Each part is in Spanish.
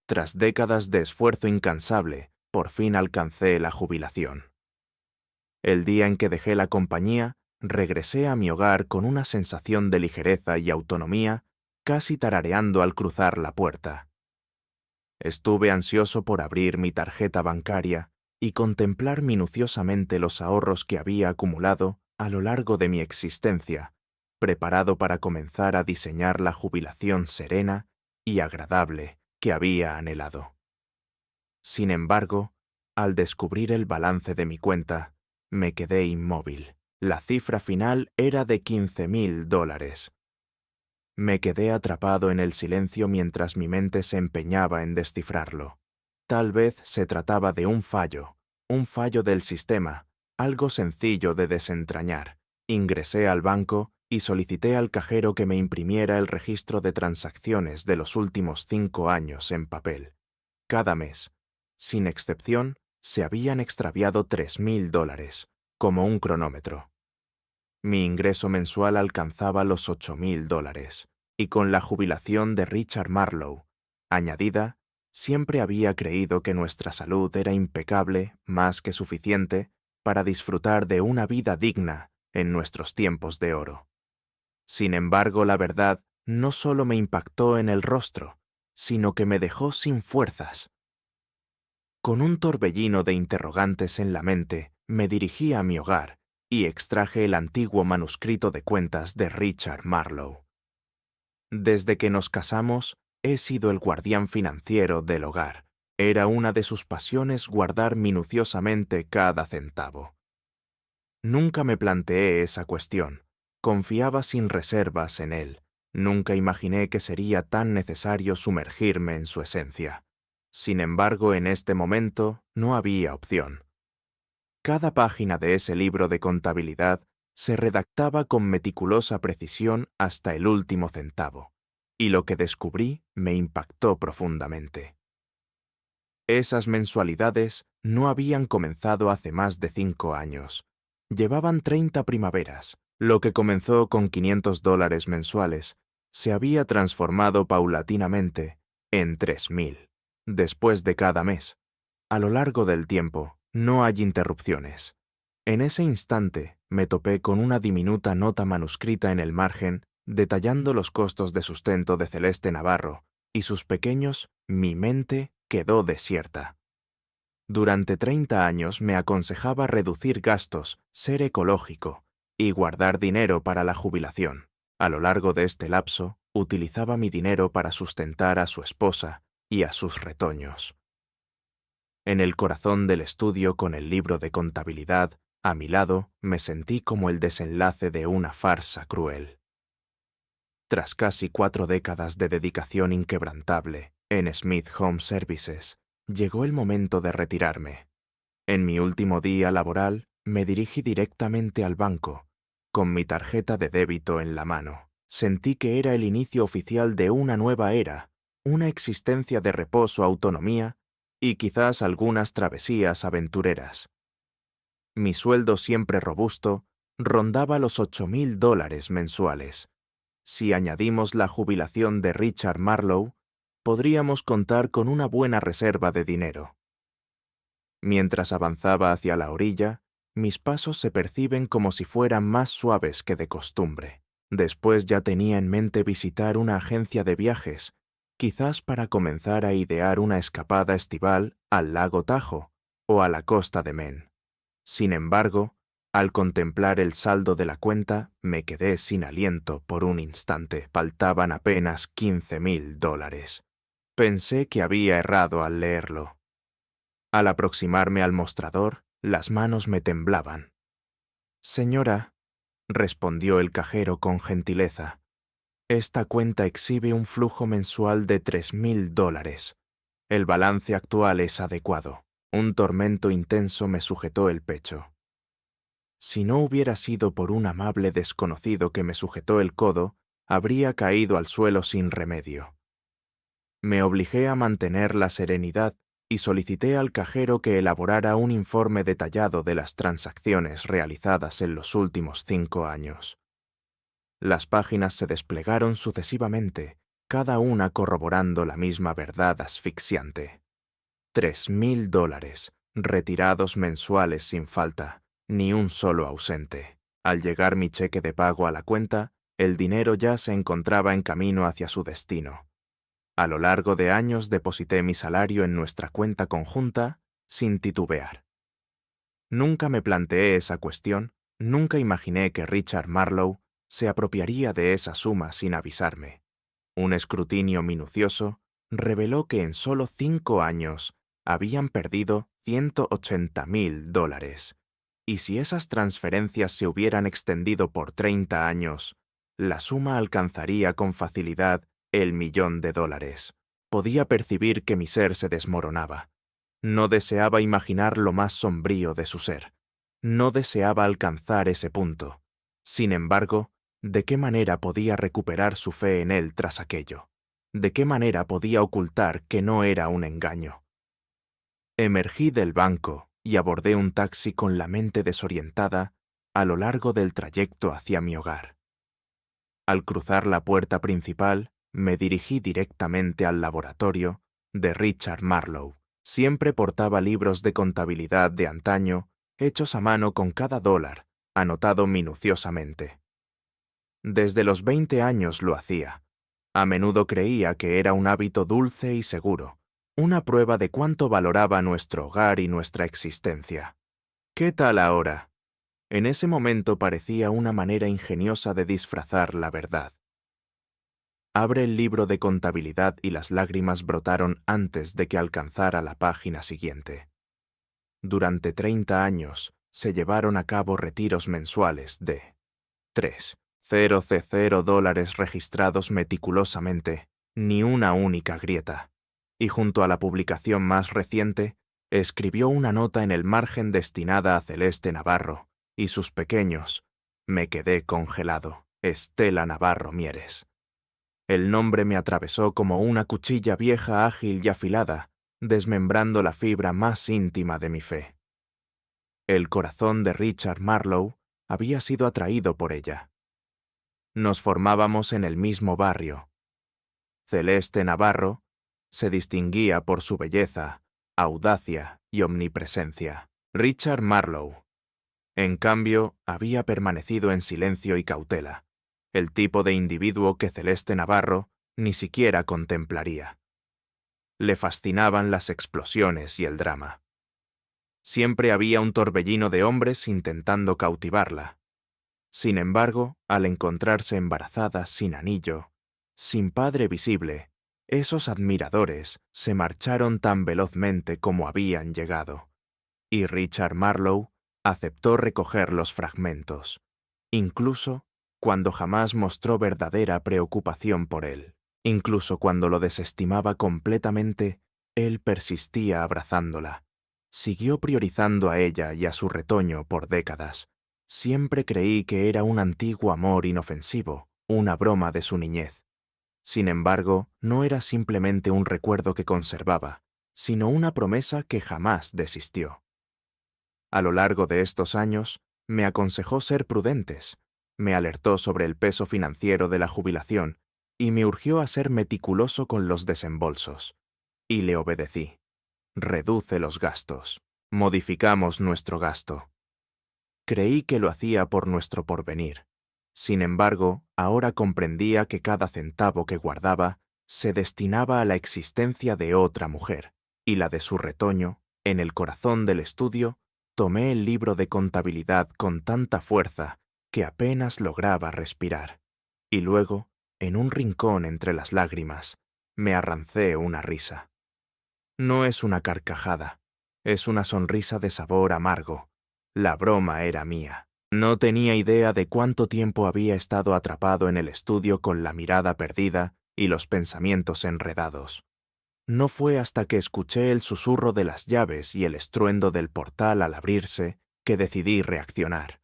Tras décadas de esfuerzo incansable, por fin alcancé la jubilación. El día en que dejé la compañía, regresé a mi hogar con una sensación de ligereza y autonomía, casi tarareando al cruzar la puerta. Estuve ansioso por abrir mi tarjeta bancaria y contemplar minuciosamente los ahorros que había acumulado a lo largo de mi existencia, preparado para comenzar a diseñar la jubilación serena y agradable que había anhelado. Sin embargo, al descubrir el balance de mi cuenta, me quedé inmóvil. La cifra final era de $15,000. Me quedé atrapado en el silencio mientras mi mente se empeñaba en descifrarlo. Tal vez se trataba de un fallo del sistema, algo sencillo de desentrañar. Ingresé al banco y solicité al cajero que me imprimiera el registro de transacciones de los últimos 5 años en papel. Cada mes, sin excepción, se habían extraviado $3,000, como un cronómetro. Mi ingreso mensual alcanzaba los $8,000, y con la jubilación de Richard Marlowe añadida, siempre había creído que nuestra salud era impecable, más que suficiente, para disfrutar de una vida digna en nuestros tiempos de oro. Sin embargo, la verdad no solo me impactó en el rostro, sino que me dejó sin fuerzas. Con un torbellino de interrogantes en la mente, me dirigí a mi hogar y extraje el antiguo manuscrito de cuentas de Richard Marlowe. Desde que nos casamos, he sido el guardián financiero del hogar. Era una de sus pasiones guardar minuciosamente cada centavo. Nunca me planteé esa cuestión. Confiaba sin reservas en él. Nunca imaginé que sería tan necesario sumergirme en su esencia. Sin embargo, en este momento no había opción. Cada página de ese libro de contabilidad se redactaba con meticulosa precisión hasta el último centavo, y lo que descubrí me impactó profundamente. Esas mensualidades no habían comenzado hace más de 5 años. Llevaban 30 primaveras. Lo que comenzó con $500 mensuales se había transformado paulatinamente en 3,000. Después de cada mes. A lo largo del tiempo, no hay interrupciones. En ese instante, me topé con una diminuta nota manuscrita en el margen, detallando los costos de sustento de Celeste Navarro y sus pequeños, mi mente quedó desierta. Durante 30 años me aconsejaba reducir gastos, ser ecológico y guardar dinero para la jubilación. A lo largo de este lapso, utilizaba mi dinero para sustentar a su esposa y a sus retoños. En el corazón del estudio con el libro de contabilidad, a mi lado, me sentí como el desenlace de una farsa cruel. Tras casi 4 décadas de dedicación inquebrantable en Smith Home Services, llegó el momento de retirarme. En mi último día laboral, me dirigí directamente al banco, con mi tarjeta de débito en la mano. Sentí que era el inicio oficial de una nueva era, una existencia de reposo, autonomía y quizás algunas travesías aventureras. Mi sueldo siempre robusto rondaba los $8,000 mensuales. Si añadimos la jubilación de Richard Marlowe, podríamos contar con una buena reserva de dinero. Mientras avanzaba hacia la orilla, mis pasos se perciben como si fueran más suaves que de costumbre. Después ya tenía en mente visitar una agencia de viajes, quizás para comenzar a idear una escapada estival al lago Tahoe o a la costa de Maine. Sin embargo, al contemplar el saldo de la cuenta, me quedé sin aliento por un instante. Faltaban apenas $15,000. Pensé que había errado al leerlo. Al aproximarme al mostrador, las manos me temblaban. «Señora», respondió el cajero con gentileza, «esta cuenta exhibe un flujo mensual de $3,000. El balance actual es adecuado». Un tormento intenso me sujetó el pecho. Si no hubiera sido por un amable desconocido que me sujetó el codo, habría caído al suelo sin remedio. Me obligé a mantener la serenidad y solicité al cajero que elaborara un informe detallado de las transacciones realizadas en los últimos 5 años. Las páginas se desplegaron sucesivamente cada una corroborando la misma verdad asfixiante. $3,000, retirados mensuales sin falta, ni un solo ausente. Al llegar mi cheque de pago a la cuenta, el dinero ya se encontraba en camino hacia su destino. A lo largo de años deposité mi salario en nuestra cuenta conjunta sin titubear. Nunca me planteé esa cuestión, nunca imaginé que Richard Marlowe se apropiaría de esa suma sin avisarme. Un escrutinio minucioso reveló que en solo 5 años habían perdido $180,000, y si esas transferencias se hubieran extendido por 30 años, la suma alcanzaría con facilidad el $1,000,000. Podía percibir que mi ser se desmoronaba. No deseaba imaginar lo más sombrío de su ser. No deseaba alcanzar ese punto. Sin embargo, ¿de qué manera podía recuperar su fe en él tras aquello? ¿De qué manera podía ocultar que no era un engaño? Emergí del banco y abordé un taxi con la mente desorientada a lo largo del trayecto hacia mi hogar. Al cruzar la puerta principal, me dirigí directamente al laboratorio de Richard Marlowe. Siempre portaba libros de contabilidad de antaño, hechos a mano con cada dólar, anotado minuciosamente. Desde los 20 años lo hacía. A menudo creía que era un hábito dulce y seguro, una prueba de cuánto valoraba nuestro hogar y nuestra existencia. ¿Qué tal ahora? En ese momento parecía una manera ingeniosa de disfrazar la verdad. Abre el libro de contabilidad y las lágrimas brotaron antes de que alcanzara la página siguiente. Durante 30 años se llevaron a cabo retiros mensuales de $3,000 registrados meticulosamente, ni una única grieta. Y junto a la publicación más reciente, escribió una nota en el margen destinada a Celeste Navarro y sus pequeños. Me quedé congelado. Estela Navarro Mieres. El nombre me atravesó como una cuchilla vieja, ágil y afilada, desmembrando la fibra más íntima de mi fe. El corazón de Richard Marlowe había sido atraído por ella. Nos formábamos en el mismo barrio. Celeste Navarro se distinguía por su belleza, audacia y omnipresencia. Richard Marlowe, en cambio, había permanecido en silencio y cautela, el tipo de individuo que Celeste Navarro ni siquiera contemplaría. Le fascinaban las explosiones y el drama. Siempre había un torbellino de hombres intentando cautivarla. Sin embargo, al encontrarse embarazada sin anillo, sin padre visible, esos admiradores se marcharon tan velozmente como habían llegado, y Richard Marlowe aceptó recoger los fragmentos, incluso cuando jamás mostró verdadera preocupación por él. Incluso cuando lo desestimaba completamente, él persistía abrazándola. Siguió priorizando a ella y a su retoño por décadas. Siempre creí que era un antiguo amor inofensivo, una broma de su niñez. Sin embargo, no era simplemente un recuerdo que conservaba, sino una promesa que jamás desistió. A lo largo de estos años, me aconsejó ser prudentes, me alertó sobre el peso financiero de la jubilación y me urgió a ser meticuloso con los desembolsos. Y le obedecí. Reduce los gastos. Modificamos nuestro gasto. Creí que lo hacía por nuestro porvenir. Sin embargo, ahora comprendía que cada centavo que guardaba se destinaba a la existencia de otra mujer, y la de su retoño, en el corazón del estudio, tomé el libro de contabilidad con tanta fuerza que apenas lograba respirar. Y luego, en un rincón entre las lágrimas, me arrancé una risa. No es una carcajada, es una sonrisa de sabor amargo. La broma era mía. No tenía idea de cuánto tiempo había estado atrapado en el estudio con la mirada perdida y los pensamientos enredados. No fue hasta que escuché el susurro de las llaves y el estruendo del portal al abrirse que decidí reaccionar.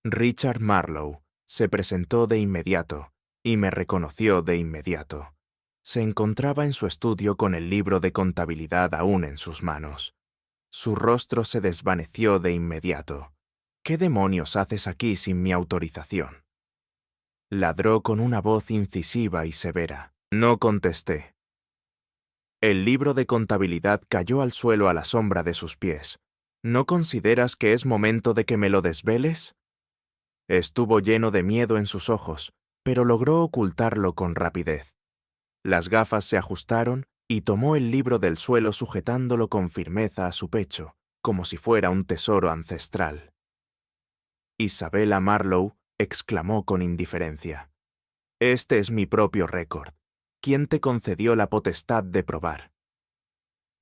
Richard Marlowe se presentó de inmediato y me reconoció de inmediato. Se encontraba en su estudio con el libro de contabilidad aún en sus manos. Su rostro se desvaneció de inmediato. ¿Qué demonios haces aquí sin mi autorización? Ladró con una voz incisiva y severa. No contesté. El libro de contabilidad cayó al suelo a la sombra de sus pies. ¿No consideras que es momento de que me lo desveles? Estuvo lleno de miedo en sus ojos, pero logró ocultarlo con rapidez. Las gafas se ajustaron y tomó el libro del suelo sujetándolo con firmeza a su pecho, como si fuera un tesoro ancestral. Isabella Marlowe exclamó con indiferencia: «Este es mi propio récord. ¿Quién te concedió la potestad de probar?»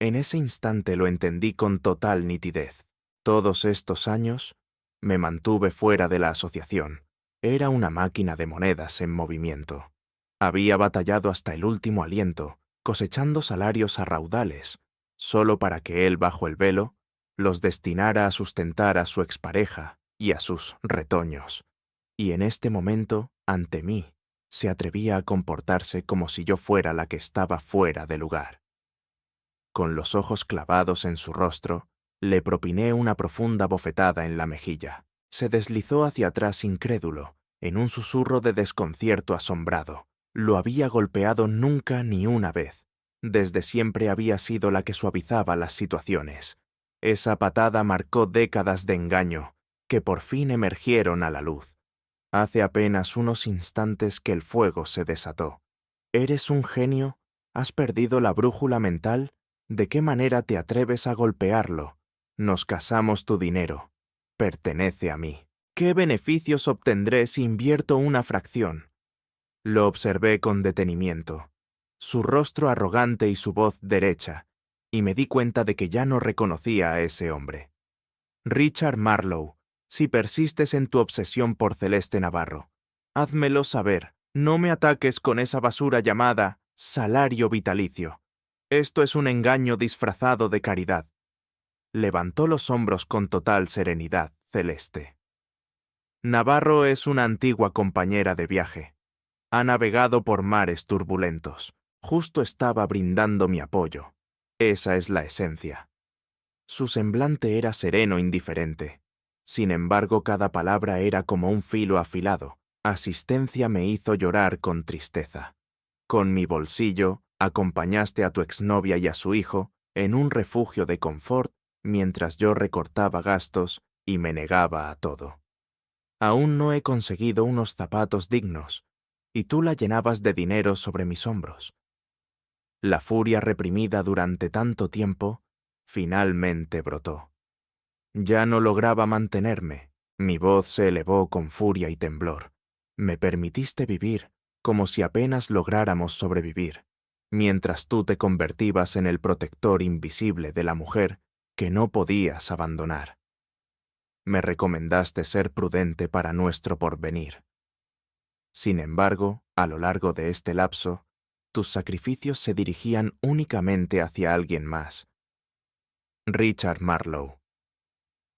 En ese instante lo entendí con total nitidez. Todos estos años me mantuve fuera de la asociación. Era una máquina de monedas en movimiento. Había batallado hasta el último aliento, cosechando salarios a raudales, solo para que él, bajo el velo, los destinara a sustentar a su expareja y a sus retoños. Y en este momento, ante mí, se atrevía a comportarse como si yo fuera la que estaba fuera de lugar. Con los ojos clavados en su rostro, le propiné una profunda bofetada en la mejilla. Se deslizó hacia atrás incrédulo, en un susurro de desconcierto asombrado. Lo había golpeado nunca ni una vez. Desde siempre había sido la que suavizaba las situaciones. Esa patada marcó décadas de engaño, que por fin emergieron a la luz. Hace apenas unos instantes que el fuego se desató. ¿Eres un genio? ¿Has perdido la brújula mental? ¿De qué manera te atreves a golpearlo? Nos casamos tu dinero. Pertenece a mí. ¿Qué beneficios obtendré si invierto una fracción? Lo observé con detenimiento, su rostro arrogante y su voz derecha, y me di cuenta de que ya no reconocía a ese hombre. Richard Marlowe, si persistes en tu obsesión por Celeste Navarro, házmelo saber. No me ataques con esa basura llamada salario vitalicio. Esto es un engaño disfrazado de caridad. Levantó los hombros con total serenidad, Celeste. Navarro es una antigua compañera de viaje. Ha navegado por mares turbulentos. Justo estaba brindando mi apoyo. Esa es la esencia. Su semblante era sereno, indiferente. Sin embargo, cada palabra era como un filo afilado. Asistencia me hizo llorar con tristeza. Con mi bolsillo, acompañaste a tu exnovia y a su hijo en un refugio de confort mientras yo recortaba gastos y me negaba a todo. Aún no he conseguido unos zapatos dignos, y tú la llenabas de dinero sobre mis hombros. La furia reprimida durante tanto tiempo finalmente brotó. Ya no lograba mantenerme. Mi voz se elevó con furia y temblor. Me permitiste vivir como si apenas lográramos sobrevivir, mientras tú te convertías en el protector invisible de la mujer que no podías abandonar. Me recomendaste ser prudente para nuestro porvenir. Sin embargo, a lo largo de este lapso, tus sacrificios se dirigían únicamente hacia alguien más. Richard Marlowe.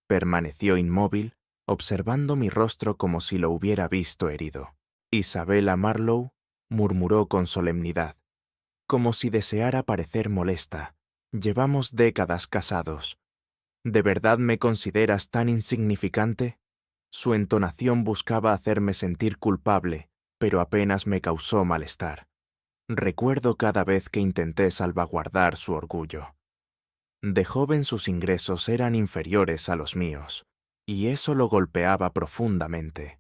Permaneció inmóvil, observando mi rostro como si lo hubiera visto herido. Isabella Marlowe murmuró con solemnidad, como si deseara parecer molesta. Llevamos décadas casados. ¿De verdad me consideras tan insignificante? Su entonación buscaba hacerme sentir culpable, pero apenas me causó malestar. Recuerdo cada vez que intenté salvaguardar su orgullo. De joven sus ingresos eran inferiores a los míos, y eso lo golpeaba profundamente.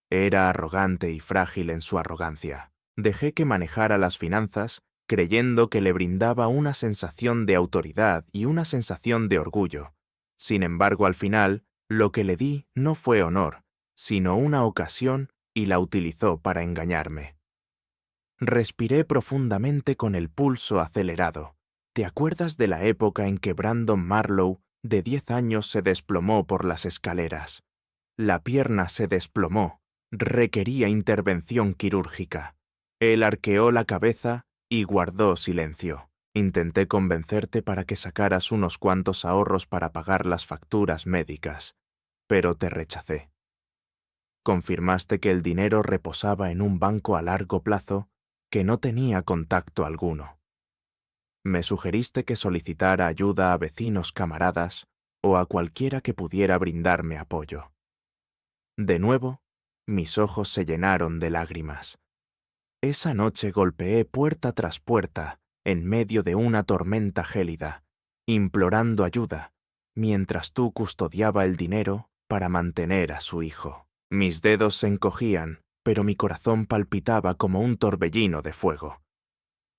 Era arrogante y frágil en su arrogancia. Dejé que manejara las finanzas, creyendo que le brindaba una sensación de autoridad y una sensación de orgullo. Sin embargo, al final, lo que le di no fue honor, sino una ocasión, y la utilizó para engañarme. Respiré profundamente con el pulso acelerado. ¿Te acuerdas de la época en que Brandon Marlowe, de 10 años, se desplomó por las escaleras? La pierna se desplomó. Requería intervención quirúrgica. Él arqueó la cabeza y guardó silencio. Intenté convencerte para que sacaras unos cuantos ahorros para pagar las facturas médicas, pero te rechacé. Confirmaste que el dinero reposaba en un banco a largo plazo que no tenía contacto alguno. Me sugeriste que solicitara ayuda a vecinos, camaradas o a cualquiera que pudiera brindarme apoyo. De nuevo, mis ojos se llenaron de lágrimas. Esa noche golpeé puerta tras puerta, en medio de una tormenta gélida, implorando ayuda, mientras tú custodiaba el dinero para mantener a su hijo. Mis dedos se encogían, pero mi corazón palpitaba como un torbellino de fuego.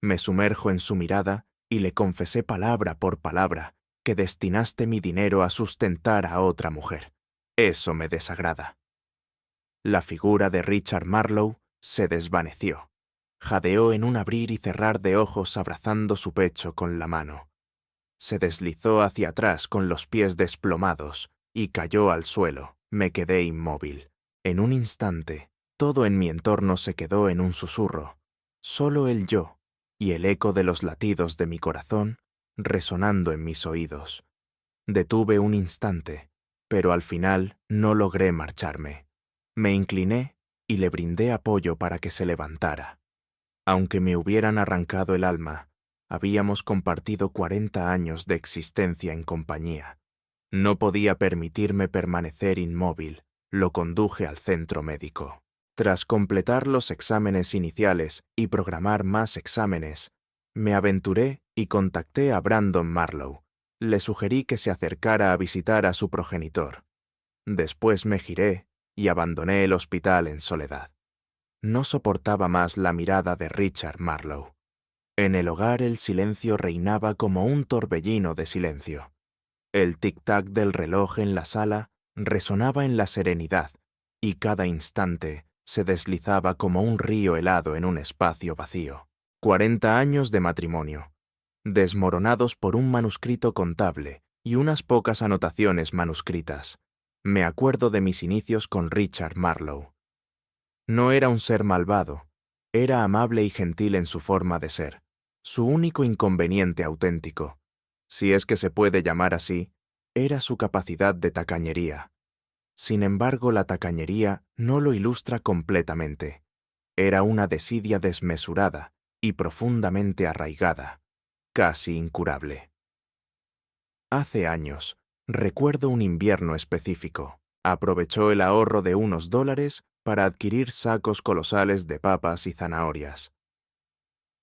Me sumerjo en su mirada y le confesé palabra por palabra que destinaste mi dinero a sustentar a otra mujer. Eso me desagrada. La figura de Richard Marlowe se desvaneció. Jadeó en un abrir y cerrar de ojos abrazando su pecho con la mano. Se deslizó hacia atrás con los pies desplomados y cayó al suelo. Me quedé inmóvil. En un instante, todo en mi entorno se quedó en un susurro. Solo el yo y el eco de los latidos de mi corazón resonando en mis oídos. Detuve un instante, pero al final no logré marcharme. Me incliné y le brindé apoyo para que se levantara. Aunque me hubieran arrancado el alma, habíamos compartido 40 años de existencia en compañía. No podía permitirme permanecer inmóvil. Lo conduje al centro médico. Tras completar los exámenes iniciales y programar más exámenes, me aventuré y contacté a Brandon Marlowe. Le sugerí que se acercara a visitar a su progenitor. Después me giré y abandoné el hospital en soledad. No soportaba más la mirada de Richard Marlowe. En el hogar el silencio reinaba como un torbellino de silencio. El tic-tac del reloj en la sala resonaba en la serenidad y cada instante se deslizaba como un río helado en un espacio vacío. 40 años de matrimonio, desmoronados por un manuscrito contable y unas pocas anotaciones manuscritas. Me acuerdo de mis inicios con Richard Marlowe. No era un ser malvado, era amable y gentil en su forma de ser, su único inconveniente auténtico, si es que se puede llamar así, era su capacidad de tacañería. Sin embargo, la tacañería no lo ilustra completamente. Era una desidia desmesurada y profundamente arraigada, casi incurable. Hace años, recuerdo un invierno específico. Aprovechó el ahorro de unos $, para adquirir sacos colosales de papas y zanahorias.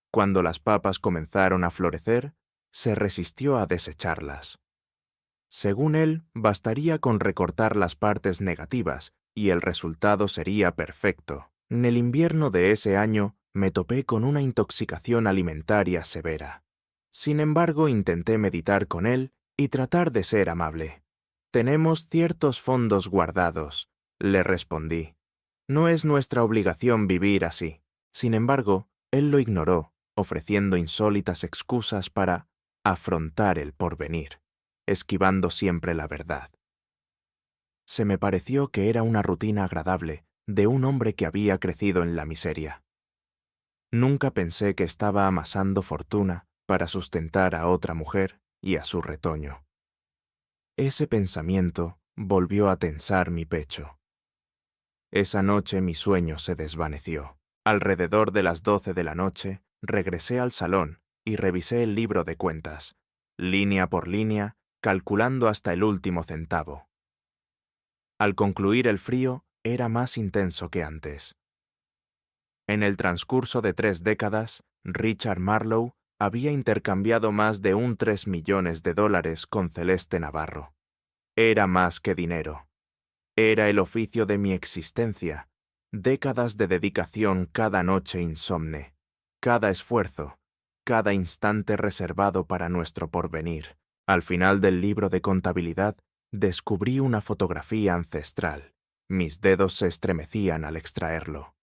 Cuando las papas comenzaron a florecer, se resistió a desecharlas. Según él, bastaría con recortar las partes negativas y el resultado sería perfecto. En el invierno de ese año me topé con una intoxicación alimentaria severa. Sin embargo, intenté meditar con él y tratar de ser amable. «Tenemos ciertos fondos guardados», le respondí. «No es nuestra obligación vivir así». Sin embargo, él lo ignoró, ofreciendo insólitas excusas para afrontar el porvenir, esquivando siempre la verdad. Se me pareció que era una rutina agradable de un hombre que había crecido en la miseria. Nunca pensé que estaba amasando fortuna para sustentar a otra mujer y a su retoño. Ese pensamiento volvió a tensar mi pecho. Esa noche mi sueño se desvaneció. Alrededor de las 12 de la noche, regresé al salón y revisé el libro de cuentas, línea por línea, calculando hasta el último centavo. Al concluir el frío, era más intenso que antes. En el transcurso de 3 décadas, Richard Marlowe había intercambiado más de un $3 millones con Celeste Navarro. Era más que dinero. Era el oficio de mi existencia, décadas de dedicación cada noche insomne, cada esfuerzo, cada instante reservado para nuestro porvenir. Al final del libro de contabilidad, descubrí una fotografía ancestral. Mis dedos se estremecían al extraerlo.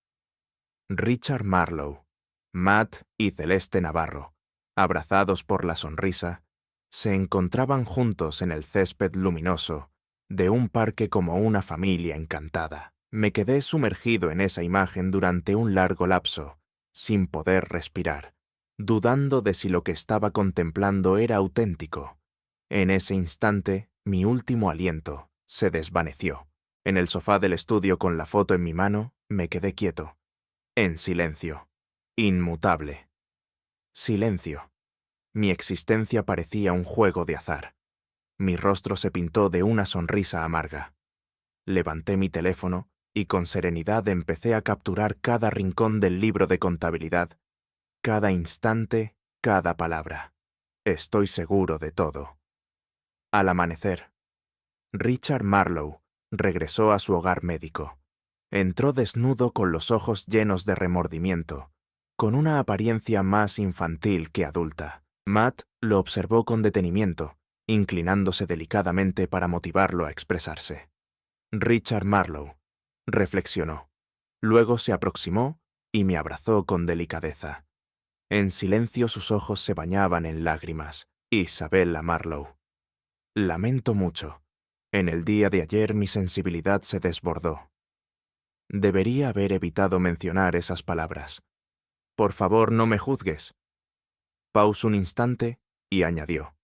Richard Marlowe, Matt y Celeste Navarro, abrazados por la sonrisa, se encontraban juntos en el césped luminoso de un parque como una familia encantada. Me quedé sumergido en esa imagen durante un largo lapso, sin poder respirar, dudando de si lo que estaba contemplando era auténtico. En ese instante, mi último aliento se desvaneció. En el sofá del estudio con la foto en mi mano, me quedé quieto, en silencio, inmutable. Silencio. Mi existencia parecía un juego de azar. Mi rostro se pintó de una sonrisa amarga. Levanté mi teléfono y con serenidad empecé a capturar cada rincón del libro de contabilidad, cada instante, cada palabra. Estoy seguro de todo. Al amanecer, Richard Marlowe regresó a su hogar médico. Entró desnudo con los ojos llenos de remordimiento, con una apariencia más infantil que adulta. Matt lo observó con detenimiento, inclinándose delicadamente para motivarlo a expresarse. Richard Marlowe, reflexionó. Luego se aproximó y me abrazó con delicadeza. En silencio sus ojos se bañaban en lágrimas. Isabella Marlowe. Lamento mucho. En el día de ayer mi sensibilidad se desbordó. Debería haber evitado mencionar esas palabras. Por favor, no me juzgues. Pausó un instante y añadió.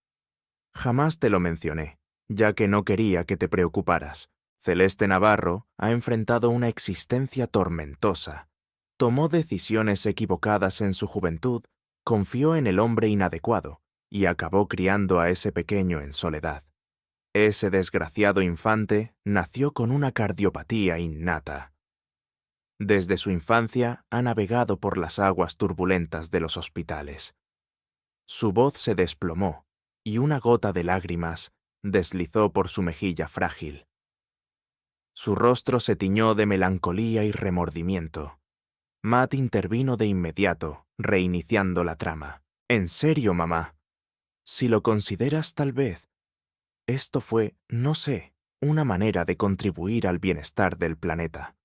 Jamás te lo mencioné, ya que no quería que te preocuparas. Celeste Navarro ha enfrentado una existencia tormentosa. Tomó decisiones equivocadas en su juventud, confió en el hombre inadecuado y acabó criando a ese pequeño en soledad. Ese desgraciado infante nació con una cardiopatía innata. Desde su infancia ha navegado por las aguas turbulentas de los hospitales. Su voz se desplomó y una gota de lágrimas deslizó por su mejilla frágil. Su rostro se tiñó de melancolía y remordimiento. Matt intervino de inmediato, reiniciando la trama. «En serio, mamá. Si lo consideras, tal vez. Esto fue, no sé, una manera de contribuir al bienestar del planeta.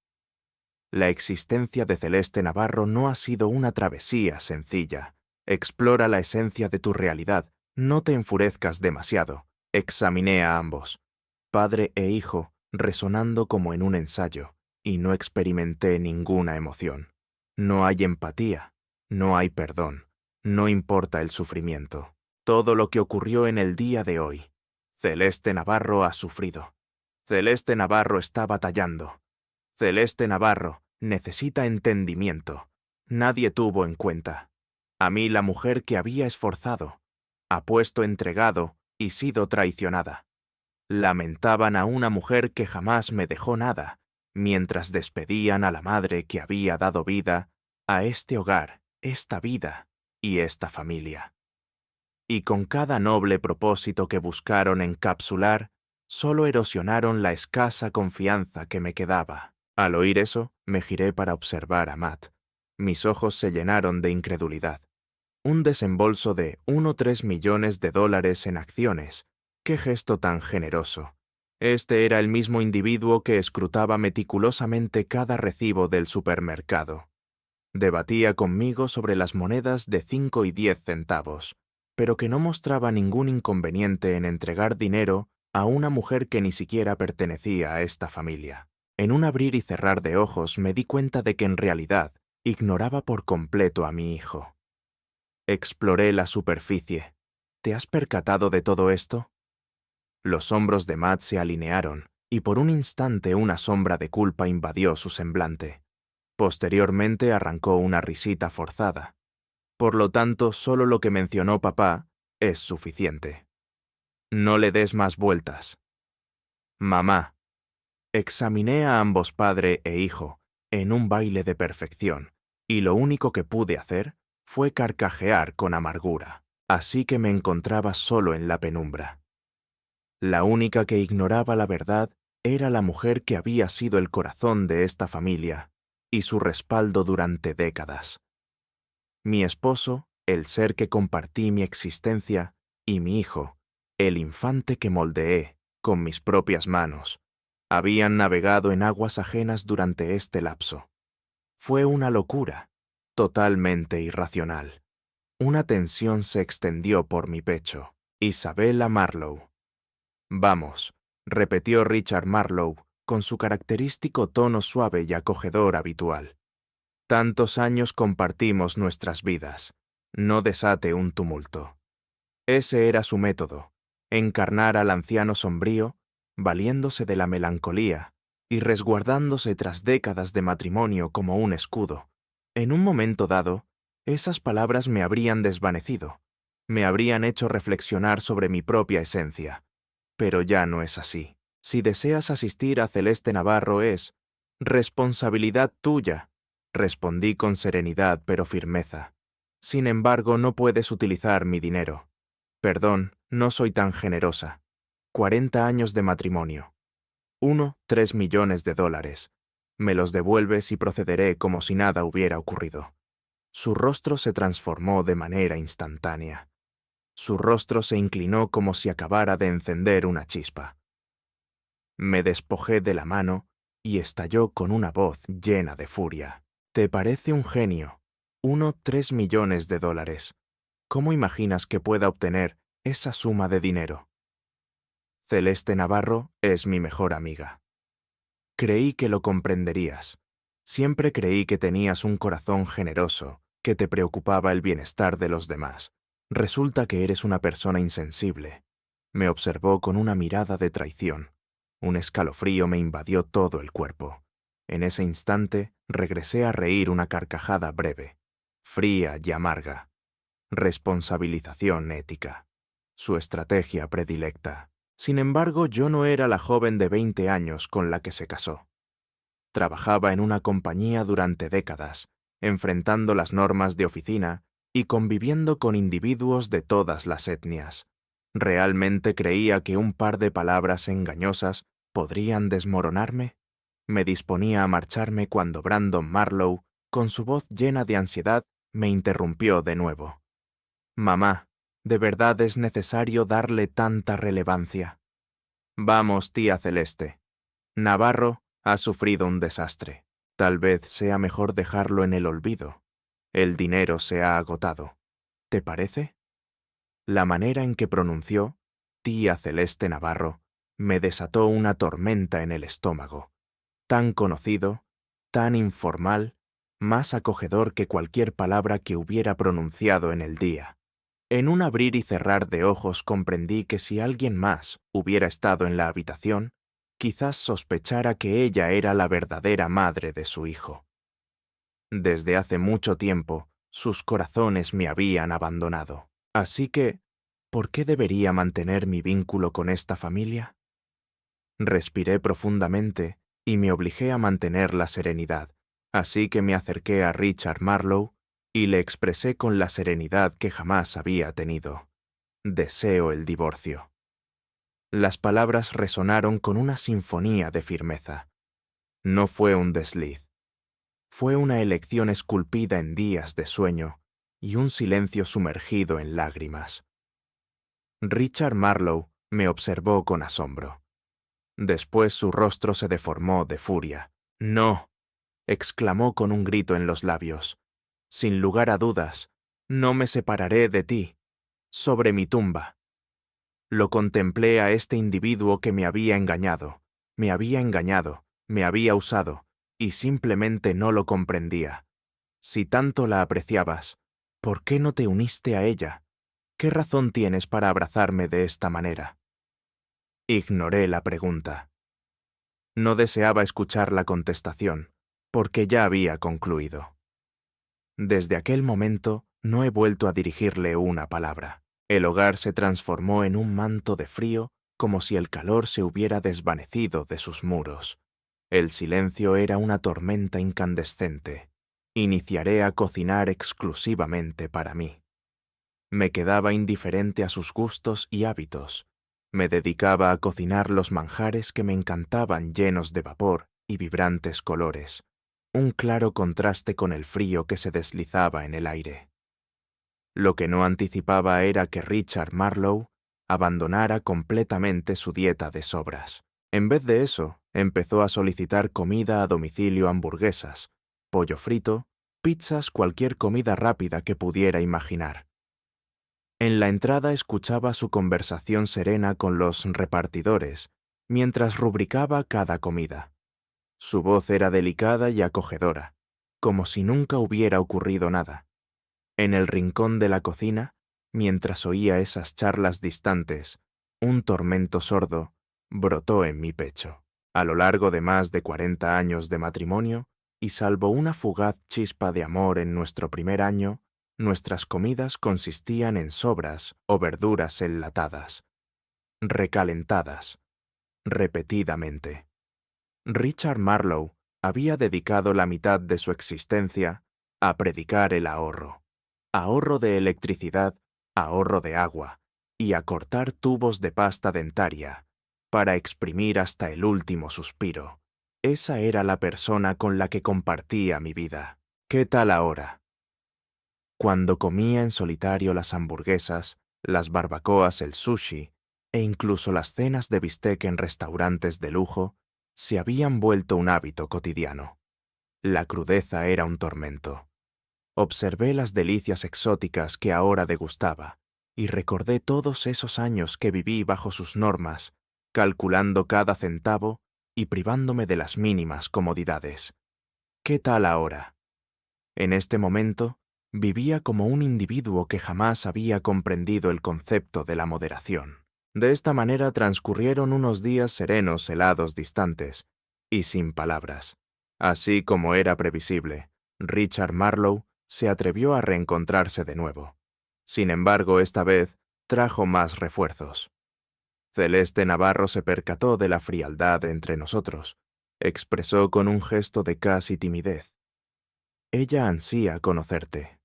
La existencia de Celeste Navarro no ha sido una travesía sencilla. Explora la esencia de tu realidad. No te enfurezcas demasiado». Examiné a ambos, padre e hijo, resonando como en un ensayo, y no experimenté ninguna emoción. No hay empatía, no hay perdón, no importa el sufrimiento. Todo lo que ocurrió en el día de hoy. Celeste Navarro ha sufrido. Celeste Navarro está batallando. Celeste Navarro necesita entendimiento. Nadie tuvo en cuenta. A mí la mujer que había esforzado, apuesto entregado y sido traicionada. Lamentaban a una mujer que jamás me dejó nada, mientras despedían a la madre que había dado vida a este hogar, esta vida y esta familia. Y con cada noble propósito que buscaron encapsular, solo erosionaron la escasa confianza que me quedaba. Al oír eso, me giré para observar a Matt. Mis ojos se llenaron de incredulidad. Un desembolso de 1,3 millones de dólares en acciones. ¡Qué gesto tan generoso! Este era el mismo individuo que escrutaba meticulosamente cada recibo del supermercado. Debatía conmigo sobre las monedas de 5 y 10 centavos, pero que no mostraba ningún inconveniente en entregar dinero a una mujer que ni siquiera pertenecía a esta familia. En un abrir y cerrar de ojos me di cuenta de que en realidad ignoraba por completo a mi hijo. Exploré la superficie. ¿Te has percatado de todo esto? Los hombros de Matt se alinearon y por un instante una sombra de culpa invadió su semblante. Posteriormente arrancó una risita forzada. Por lo tanto, solo lo que mencionó papá es suficiente. No le des más vueltas. Mamá. Examiné a ambos padre e hijo en un baile de perfección, y lo único que pude hacer fue carcajear con amargura. Así que me encontraba solo en la penumbra. La única que ignoraba la verdad era la mujer que había sido el corazón de esta familia y su respaldo durante décadas. Mi esposo, el ser que compartí mi existencia, y mi hijo, el infante que moldeé con mis propias manos, habían navegado en aguas ajenas durante este lapso. Fue una locura, totalmente irracional. Una tensión se extendió por mi pecho. Isabella Marlowe. Vamos, repitió Richard Marlowe con su característico tono suave y acogedor habitual. Tantos años compartimos nuestras vidas. No desate un tumulto. Ese era su método, encarnar al anciano sombrío, valiéndose de la melancolía y resguardándose tras décadas de matrimonio como un escudo. En un momento dado, esas palabras me habrían desvanecido, me habrían hecho reflexionar sobre mi propia esencia. Pero ya no es así. Si deseas asistir a Celeste Navarro es, Responsabilidad tuya, respondí con serenidad pero firmeza. Sin embargo, no puedes utilizar mi dinero. Perdón, no soy tan generosa. 40 años de matrimonio. 3 millones de dólares. Me los devuelves y procederé como si nada hubiera ocurrido. Su rostro se transformó de manera instantánea. Su rostro se inclinó como si acabara de encender una chispa. Me despojé de la mano y estalló con una voz llena de furia. ¿Te parece un genio? 3 millones de dólares. ¿Cómo imaginas que pueda obtener esa suma de dinero? Celeste Navarro es mi mejor amiga. Creí que lo comprenderías. Siempre creí que tenías un corazón generoso, que te preocupaba el bienestar de los demás. Resulta que eres una persona insensible. Me observó con una mirada de traición. Un escalofrío me invadió todo el cuerpo. En ese instante regresé a reír una carcajada breve, fría y amarga. Responsabilización ética. Su estrategia predilecta. Sin embargo, yo no era la joven de 20 años con la que se casó. Trabajaba en una compañía durante décadas, enfrentando las normas de oficina y conviviendo con individuos de todas las etnias. ¿Realmente creía que un par de palabras engañosas podrían desmoronarme? Me disponía a marcharme cuando Brandon Marlowe, con su voz llena de ansiedad, me interrumpió de nuevo. Mamá, ¿de verdad es necesario darle tanta relevancia? Vamos, tía Celeste. Navarro ha sufrido un desastre. Tal vez sea mejor dejarlo en el olvido. El dinero se ha agotado. ¿Te parece? La manera en que pronunció tía Celeste Navarro me desató una tormenta en el estómago. Tan conocido, tan informal, más acogedor que cualquier palabra que hubiera pronunciado en el día. En un abrir y cerrar de ojos comprendí que si alguien más hubiera estado en la habitación, quizás sospechara que ella era la verdadera madre de su hijo. Desde hace mucho tiempo, sus corazones me habían abandonado. Así que, ¿por qué debería mantener mi vínculo con esta familia? Respiré profundamente y me obligé a mantener la serenidad, así que me acerqué a Richard Marlowe y le expresé con la serenidad que jamás había tenido. Deseo el divorcio. Las palabras resonaron con una sinfonía de firmeza. No fue un desliz. Fue una elección esculpida en días de sueño y un silencio sumergido en lágrimas. Richard Marlowe me observó con asombro. Después su rostro se deformó de furia. «No», exclamó con un grito en los labios. «Sin lugar a dudas, no me separaré de ti. Sobre mi tumba». Lo contemplé a este individuo que me había engañado, me había usado, y simplemente no lo comprendía. Si tanto la apreciabas, ¿por qué no te uniste a ella? ¿Qué razón tienes para abrazarme de esta manera? Ignoré la pregunta. No deseaba escuchar la contestación, porque ya había concluido. Desde aquel momento no he vuelto a dirigirle una palabra. El hogar se transformó en un manto de frío como si el calor se hubiera desvanecido de sus muros. El silencio era una tormenta incandescente. Iniciaré a cocinar exclusivamente para mí. Me quedaba indiferente a sus gustos y hábitos. Me dedicaba a cocinar los manjares que me encantaban llenos de vapor y vibrantes colores, un claro contraste con el frío que se deslizaba en el aire. Lo que no anticipaba era que Richard Marlowe abandonara completamente su dieta de sobras. En vez de eso, empezó a solicitar comida a domicilio, hamburguesas, pollo frito, pizzas, cualquier comida rápida que pudiera imaginar. En la entrada escuchaba su conversación serena con los repartidores, mientras rubricaba cada comida. Su voz era delicada y acogedora, como si nunca hubiera ocurrido nada. En el rincón de la cocina, mientras oía esas charlas distantes, un tormento sordo brotó en mi pecho. A lo largo de más de 40 años de matrimonio, y salvo una fugaz chispa de amor en nuestro primer año, nuestras comidas consistían en sobras o verduras enlatadas, recalentadas, repetidamente. Richard Marlowe Había dedicado la mitad de su existencia a predicar el ahorro. Ahorro de electricidad, ahorro de agua, y a cortar tubos de pasta dentaria, para exprimir hasta el último suspiro. Esa era la persona con la que compartía mi vida. ¿Qué tal ahora? Cuando comía en solitario las hamburguesas, las barbacoas, el sushi, e incluso las cenas de bistec en restaurantes de lujo, se habían vuelto un hábito cotidiano. La crudeza era un tormento. Observé las delicias exóticas que ahora degustaba y recordé todos esos años que viví bajo sus normas, calculando cada centavo y privándome de las mínimas comodidades. ¿Qué tal ahora? En este momento, vivía como un individuo que jamás había comprendido el concepto de la moderación. De esta manera transcurrieron unos días serenos, helados, distantes, y sin palabras. Así como era previsible, Richard Marlowe se atrevió a reencontrarse de nuevo. Sin embargo, esta vez trajo más refuerzos. Celeste Navarro se percató de la frialdad entre nosotros. Expresó con un gesto de casi timidez: «Ella ansía conocerte».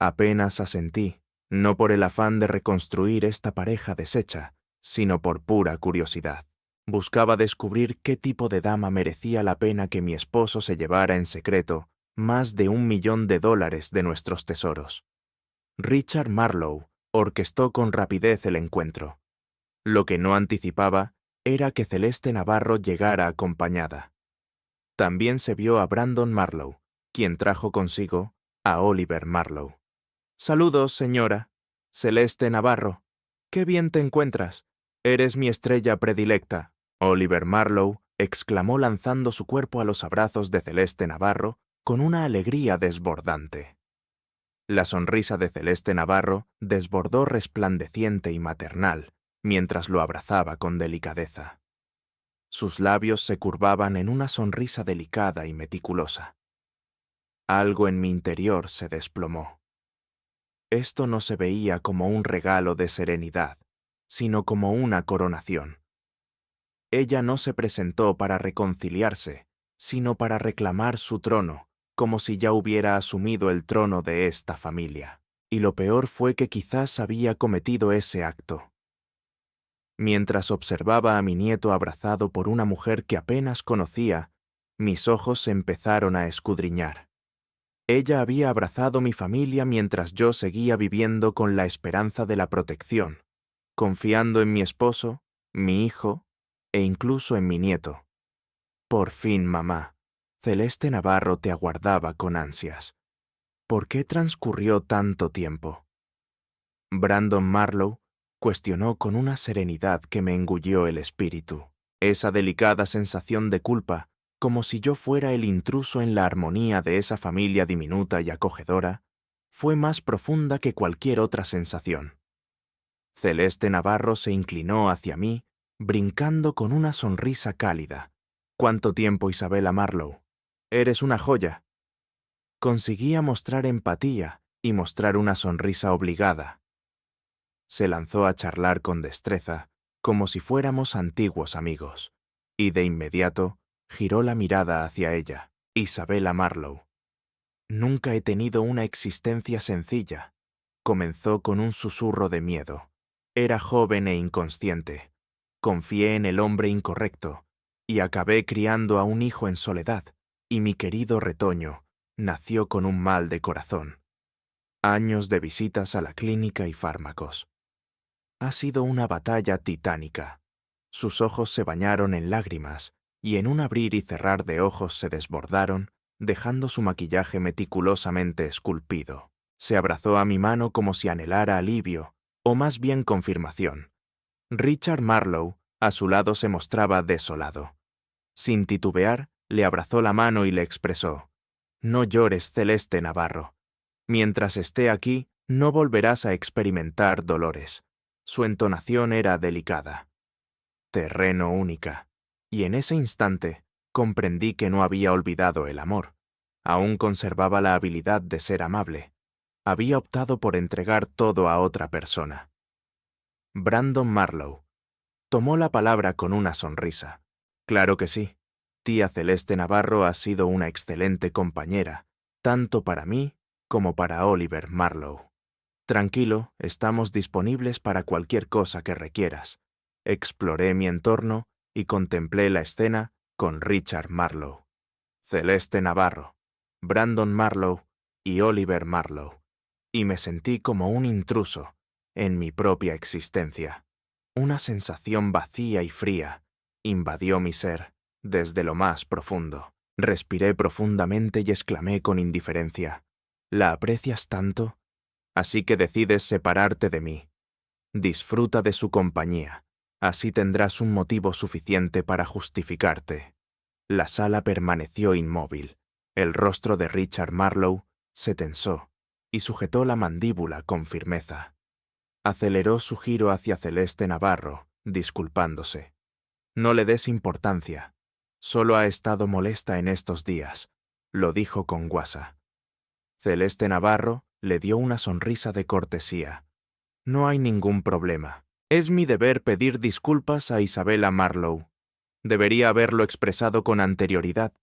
Apenas asentí, no por el afán de reconstruir esta pareja deshecha, sino por pura curiosidad. Buscaba descubrir qué tipo de dama merecía la pena que mi esposo se llevara en secreto más de $1 millón de nuestros tesoros. Richard Marlowe orquestó con rapidez el encuentro. Lo que no anticipaba era que Celeste Navarro llegara acompañada. También se vio a Brandon Marlowe, quien trajo consigo a Oliver Marlowe. «Saludos, señora. Celeste Navarro. Qué bien te encuentras. Eres mi estrella predilecta». Oliver Marlowe exclamó lanzando su cuerpo a los abrazos de Celeste Navarro con una alegría desbordante. La sonrisa de Celeste Navarro desbordó resplandeciente y maternal mientras lo abrazaba con delicadeza. Sus labios se curvaban en una sonrisa delicada y meticulosa. Algo en mi interior se desplomó. Esto no se veía como un regalo de serenidad, sino como una coronación. Ella no se presentó para reconciliarse, sino para reclamar su trono, como si ya hubiera asumido el trono de esta familia. Y lo peor fue que quizás había cometido ese acto. Mientras observaba a mi nieto abrazado por una mujer que apenas conocía, mis ojos empezaron a escudriñar. Ella había abrazado mi familia mientras yo seguía viviendo con la esperanza de la protección, confiando en mi esposo, mi hijo e incluso en mi nieto. Por fin, mamá, Celeste Navarro te aguardaba con ansias. ¿Por qué transcurrió tanto tiempo? Brandon Marlowe cuestionó con una serenidad que me engulló el espíritu. Esa delicada sensación de culpa, como si yo fuera el intruso en la armonía de esa familia diminuta y acogedora, fue más profunda que cualquier otra sensación. Celeste Navarro se inclinó hacia mí, brincando con una sonrisa cálida. «¿Cuánto tiempo, Isabella Marlowe? Eres una joya». Conseguía mostrar empatía y mostrar una sonrisa obligada. Se lanzó a charlar con destreza, como si fuéramos antiguos amigos, y de inmediato giró la mirada hacia ella. «Isabella Marlowe. Nunca he tenido una existencia sencilla», comenzó con un susurro de miedo. «Era joven e inconsciente. Confié en el hombre incorrecto y acabé criando a un hijo en soledad, y mi querido retoño nació con un mal de corazón. Años de visitas a la clínica y fármacos. Ha sido una batalla titánica». Sus ojos se bañaron en lágrimas y en un abrir y cerrar de ojos se desbordaron, dejando su maquillaje meticulosamente esculpido. Se abrazó a mi mano como si anhelara alivio, o más bien confirmación. Richard Marlowe, a su lado, se mostraba desolado. Sin titubear, le abrazó la mano y le expresó: «No llores, Celeste Navarro. Mientras esté aquí, no volverás a experimentar dolores». Su entonación era delicada. Terreno única. Y en ese instante comprendí que no había olvidado el amor. Aún conservaba la habilidad de ser amable. Había optado por entregar todo a otra persona. Brandon Marlowe tomó la palabra con una sonrisa. «Claro que sí. Tía Celeste Navarro ha sido una excelente compañera, tanto para mí como para Oliver Marlowe. Tranquilo, estamos disponibles para cualquier cosa que requieras. Exploré mi entorno y contemplé la escena con Richard Marlowe, Celeste Navarro, Brandon Marlowe y Oliver Marlowe, y me sentí como un intruso en mi propia existencia. Una sensación vacía y fría invadió mi ser desde lo más profundo. Respiré profundamente y exclamé con indiferencia: ¿la aprecias tanto? Así que decides separarte de mí. Disfruta de su compañía. Así tendrás un motivo suficiente para justificarte. La sala permaneció inmóvil. El rostro de Richard Marlowe se tensó y sujetó la mandíbula con firmeza. Aceleró su giro hacia Celeste Navarro, disculpándose. No le des importancia. Solo ha estado molesta en estos días, lo dijo con guasa. Celeste Navarro le dio una sonrisa de cortesía. No hay ningún problema. Es mi deber pedir disculpas a Isabella Marlowe. Debería haberlo expresado con anterioridad.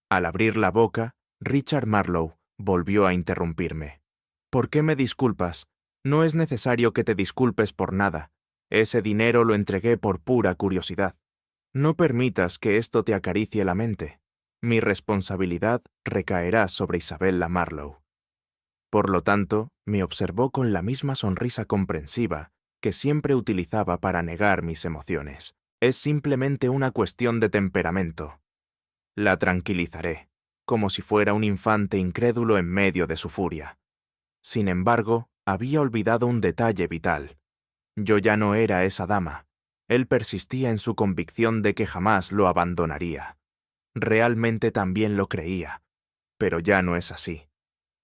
Al abrir la boca, Richard Marlowe volvió a interrumpirme. ¿Por qué me disculpas? No es necesario que te disculpes por nada. Ese dinero lo entregué por pura curiosidad. No permitas que esto te acaricie la mente. Mi responsabilidad recaerá sobre Isabella Marlowe. Por lo tanto, me observó con la misma sonrisa comprensiva que siempre utilizaba para negar mis emociones. Es simplemente una cuestión de temperamento. La tranquilizaré, como si fuera un infante incrédulo en medio de su furia. Sin embargo, había olvidado un detalle vital. Yo ya no era esa dama. Él persistía en su convicción de que jamás lo abandonaría. Realmente también lo creía, pero ya no es así.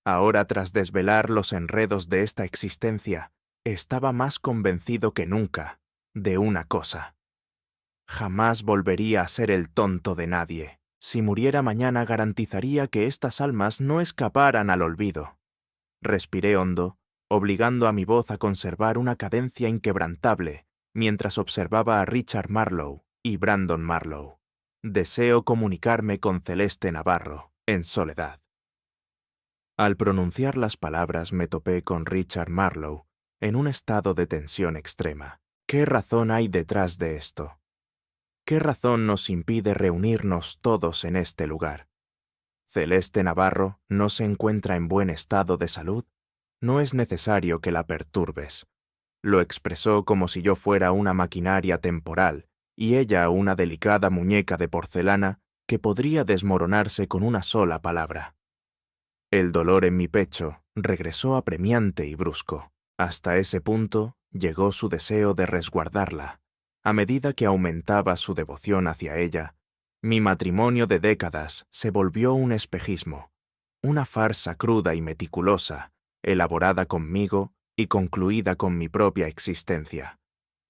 Ahora, tras desvelar los enredos de esta existencia, estaba más convencido que nunca de una cosa. Jamás volvería a ser el tonto de nadie. Si muriera mañana garantizaría que estas almas no escaparan al olvido. Respiré hondo, obligando a mi voz a conservar una cadencia inquebrantable mientras observaba a Richard Marlowe y Brandon Marlowe. Deseo comunicarme con Celeste Navarro, en soledad. Al pronunciar las palabras me topé con Richard Marlowe en un estado de tensión extrema. ¿Qué razón hay detrás de esto? ¿Qué razón nos impide reunirnos todos en este lugar? ¿Celeste Navarro no se encuentra en buen estado de salud? No es necesario que la perturbes. Lo expresó como si yo fuera una maquinaria temporal y ella una delicada muñeca de porcelana que podría desmoronarse con una sola palabra. El dolor en mi pecho regresó apremiante y brusco. Hasta ese punto llegó su deseo de resguardarla. A medida que aumentaba su devoción hacia ella, mi matrimonio de décadas se volvió un espejismo, una farsa cruda y meticulosa, elaborada conmigo y concluida con mi propia existencia.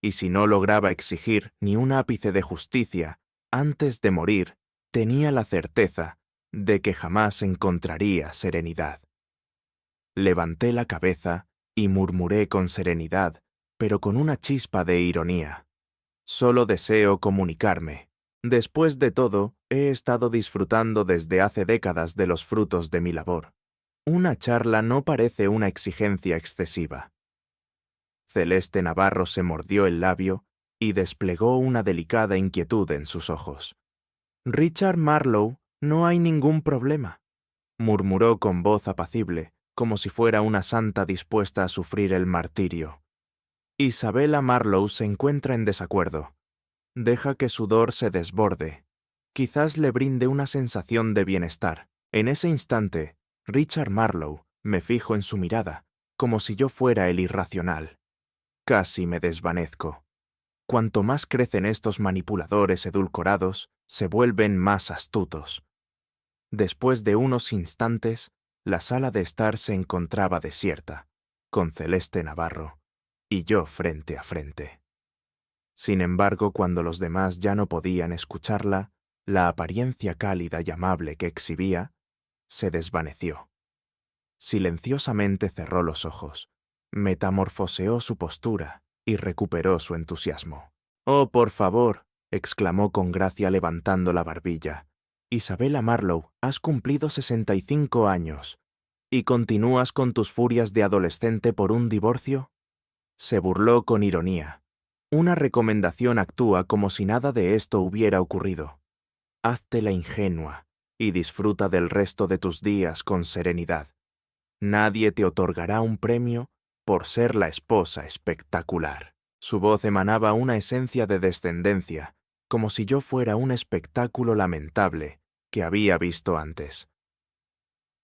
Y si no lograba exigir ni un ápice de justicia antes de morir, tenía la certeza de que jamás encontraría serenidad. Levanté la cabeza y murmuré con serenidad, pero con una chispa de ironía. Solo deseo comunicarme. Después de todo, he estado disfrutando desde hace décadas de los frutos de mi labor. Una charla no parece una exigencia excesiva. Celeste Navarro se mordió el labio y desplegó una delicada inquietud en sus ojos. Richard Marlowe, no hay ningún problema, murmuró con voz apacible, como si fuera una santa dispuesta a sufrir el martirio. Isabella Marlowe se encuentra en desacuerdo. Deja que su sudor se desborde. Quizás le brinde una sensación de bienestar. En ese instante, Richard Marlowe me fijo en su mirada, como si yo fuera el irracional. Casi me desvanezco. Cuanto más crecen estos manipuladores edulcorados, se vuelven más astutos. Después de unos instantes, la sala de estar se encontraba desierta, con Celeste Navarro y yo frente a frente. Sin embargo, cuando los demás ya no podían escucharla, la apariencia cálida y amable que exhibía se desvaneció. Silenciosamente cerró los ojos, metamorfoseó su postura y recuperó su entusiasmo. «Oh, por favor», exclamó con gracia levantando la barbilla. Isabella Marlowe, has cumplido 65 años. ¿Y continúas con tus furias de adolescente por un divorcio? Se burló con ironía. Una recomendación actúa como si nada de esto hubiera ocurrido. Hazte la ingenua y disfruta del resto de tus días con serenidad. Nadie te otorgará un premio por ser la esposa espectacular. Su voz emanaba una esencia de descendencia, como si yo fuera un espectáculo lamentable que había visto antes.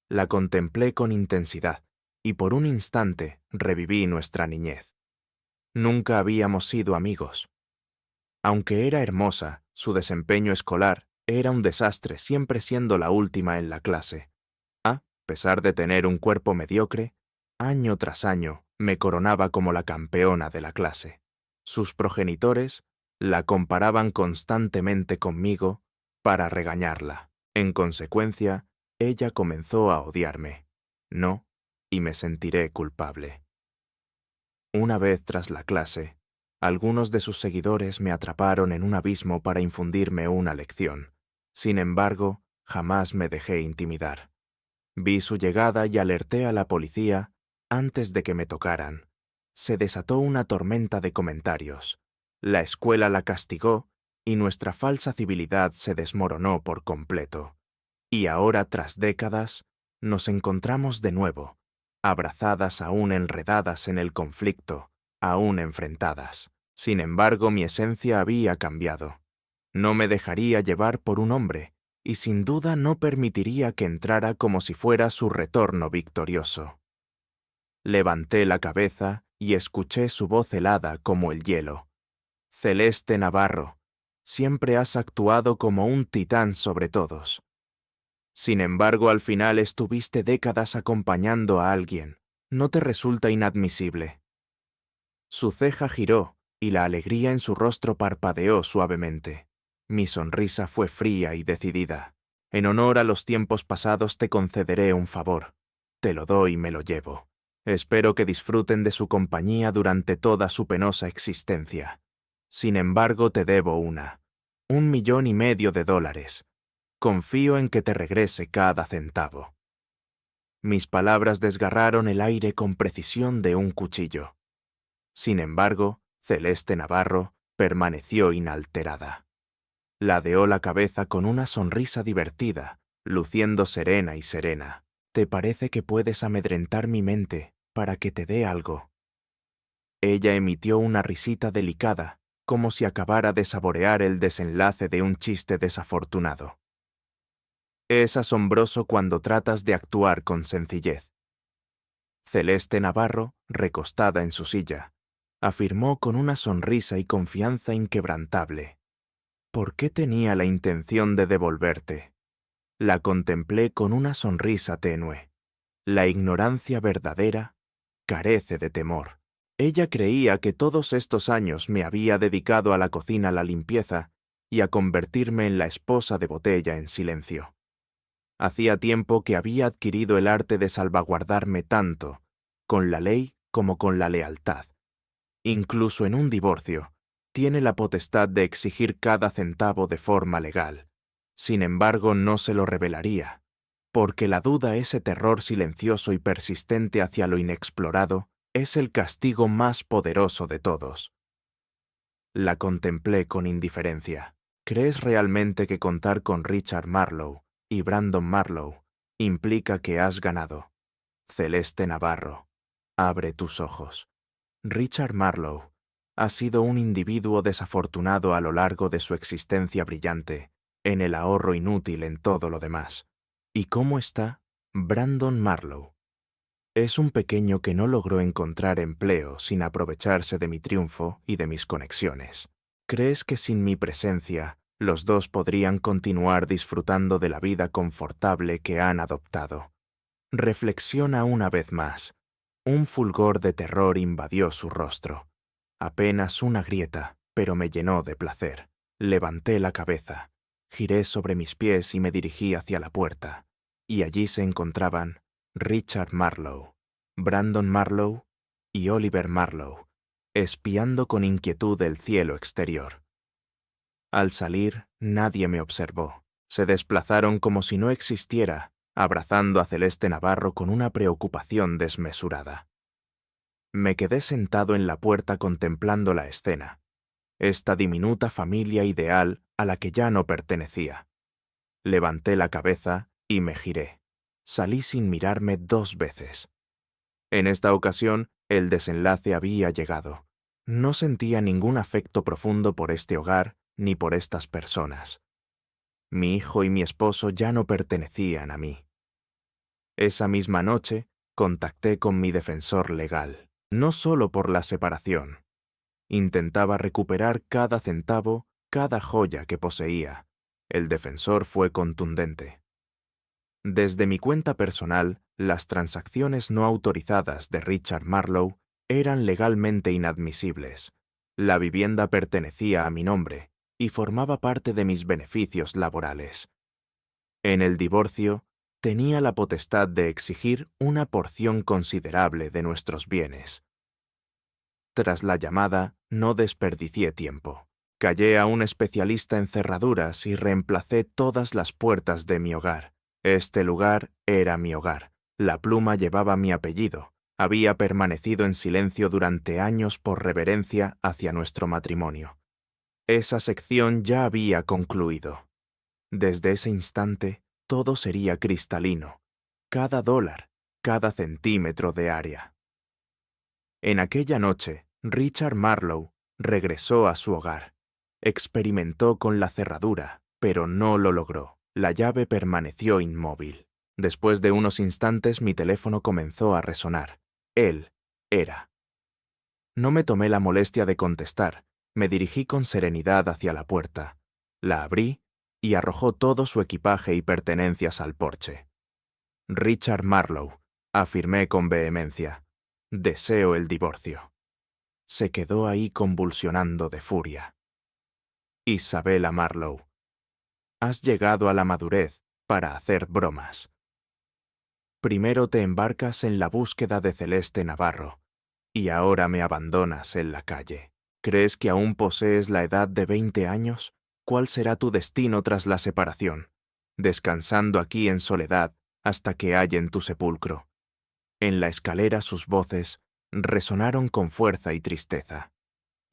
La contemplé con intensidad y por un instante reviví nuestra niñez. Nunca habíamos sido amigos. Aunque era hermosa, su desempeño escolar era un desastre, siempre siendo la última en la clase. A pesar de tener un cuerpo mediocre, año tras año me coronaba como la campeona de la clase. Sus progenitores la comparaban constantemente conmigo para regañarla. En consecuencia, ella comenzó a odiarme. No, y me sentiré culpable. Una vez tras la clase, algunos de sus seguidores me atraparon en un abismo para infundirme una lección. Sin embargo, jamás me dejé intimidar. Vi su llegada y alerté a la policía antes de que me tocaran. Se desató una tormenta de comentarios. La escuela la castigó y nuestra falsa civilidad se desmoronó por completo. Y ahora, tras décadas, nos encontramos de nuevo, abrazadas aún enredadas en el conflicto, aún enfrentadas. Sin embargo, mi esencia había cambiado. No me dejaría llevar por un hombre, y sin duda no permitiría que entrara como si fuera su retorno victorioso. Levanté la cabeza y escuché su voz helada como el hielo. Celeste Navarro, siempre has actuado como un titán sobre todos. Sin embargo, al final estuviste décadas acompañando a alguien. ¿No te resulta inadmisible? Su ceja giró y la alegría en su rostro parpadeó suavemente. Mi sonrisa fue fría y decidida. En honor a los tiempos pasados te concederé un favor. Te lo doy y me lo llevo. Espero que disfruten de su compañía durante toda su penosa existencia. Sin embargo, te debo $1,500,000. Confío en que te regrese cada centavo. Mis palabras desgarraron el aire con precisión de un cuchillo. Sin embargo, Celeste Navarro permaneció inalterada. Ladeó la cabeza con una sonrisa divertida, luciendo serena y serena. ¿Te parece que puedes amedrentar mi mente para que te dé algo? Ella emitió una risita delicada, como si acabara de saborear el desenlace de un chiste desafortunado. Es asombroso cuando tratas de actuar con sencillez. Celeste Navarro, recostada en su silla, afirmó con una sonrisa y confianza inquebrantable. ¿Por qué tenía la intención de devolverte? La contemplé con una sonrisa tenue. La ignorancia verdadera carece de temor. Ella creía que todos estos años me había dedicado a la cocina, a la limpieza y a convertirme en la esposa de botella en silencio. Hacía tiempo que había adquirido el arte de salvaguardarme tanto, con la ley como con la lealtad. Incluso en un divorcio, tiene la potestad de exigir cada centavo de forma legal. Sin embargo, no se lo revelaría, porque la duda, ese terror silencioso y persistente hacia lo inexplorado, es el castigo más poderoso de todos. La contemplé con indiferencia. ¿Crees realmente que contar con Richard Marlowe y Brandon Marlowe implica que has ganado? Celeste Navarro, abre tus ojos. Richard Marlowe ha sido un individuo desafortunado a lo largo de su existencia brillante, en el ahorro inútil en todo lo demás. ¿Y cómo está Brandon Marlowe? Es un pequeño que no logró encontrar empleo sin aprovecharse de mi triunfo y de mis conexiones. ¿Crees que sin mi presencia los dos podrían continuar disfrutando de la vida confortable que han adoptado? Reflexiona una vez más. Un fulgor de terror invadió su rostro. Apenas una grieta, pero me llenó de placer. Levanté la cabeza, giré sobre mis pies y me dirigí hacia la puerta. Y allí se encontraban Richard Marlowe, Brandon Marlowe y Oliver Marlowe, espiando con inquietud el cielo exterior. Al salir, nadie me observó. Se desplazaron como si no existiera, abrazando a Celeste Navarro con una preocupación desmesurada. Me quedé sentado en la puerta contemplando la escena, esta diminuta familia ideal a la que ya no pertenecía. Levanté la cabeza y me giré. Salí sin mirarme 2 veces. En esta ocasión, el desenlace había llegado. No sentía ningún afecto profundo por este hogar ni por estas personas. Mi hijo y mi esposo ya no pertenecían a mí. Esa misma noche, contacté con mi defensor legal, no solo por la separación. Intentaba recuperar cada centavo, cada joya que poseía. El defensor fue contundente. Desde mi cuenta personal, las transacciones no autorizadas de Richard Marlowe eran legalmente inadmisibles. La vivienda pertenecía a mi nombre y formaba parte de mis beneficios laborales. En el divorcio, tenía la potestad de exigir una porción considerable de nuestros bienes. Tras la llamada, no desperdicié tiempo. Callé a un especialista en cerraduras y reemplacé todas las puertas de mi hogar. Este lugar era mi hogar. La pluma llevaba mi apellido. Había permanecido en silencio durante años por reverencia hacia nuestro matrimonio. Esa sección ya había concluido. Desde ese instante, todo sería cristalino. Cada dólar, cada centímetro de área. En aquella noche, Richard Marlowe regresó a su hogar. Experimentó con la cerradura, pero no lo logró. La llave permaneció inmóvil. Después de unos instantes mi teléfono comenzó a resonar. Él era. No me tomé la molestia de contestar. Me dirigí con serenidad hacia la puerta. La abrí y arrojó todo su equipaje y pertenencias al porche. Richard Marlowe, afirmé con vehemencia. Deseo el divorcio. Se quedó ahí convulsionando de furia. Isabella Marlowe, has llegado a la madurez para hacer bromas. Primero te embarcas en la búsqueda de Celeste Navarro, y ahora me abandonas en la calle. ¿Crees que aún posees la edad de 20 años? ¿Cuál será tu destino tras la separación? Descansando aquí en soledad hasta que hallen tu sepulcro. En la escalera sus voces resonaron con fuerza y tristeza.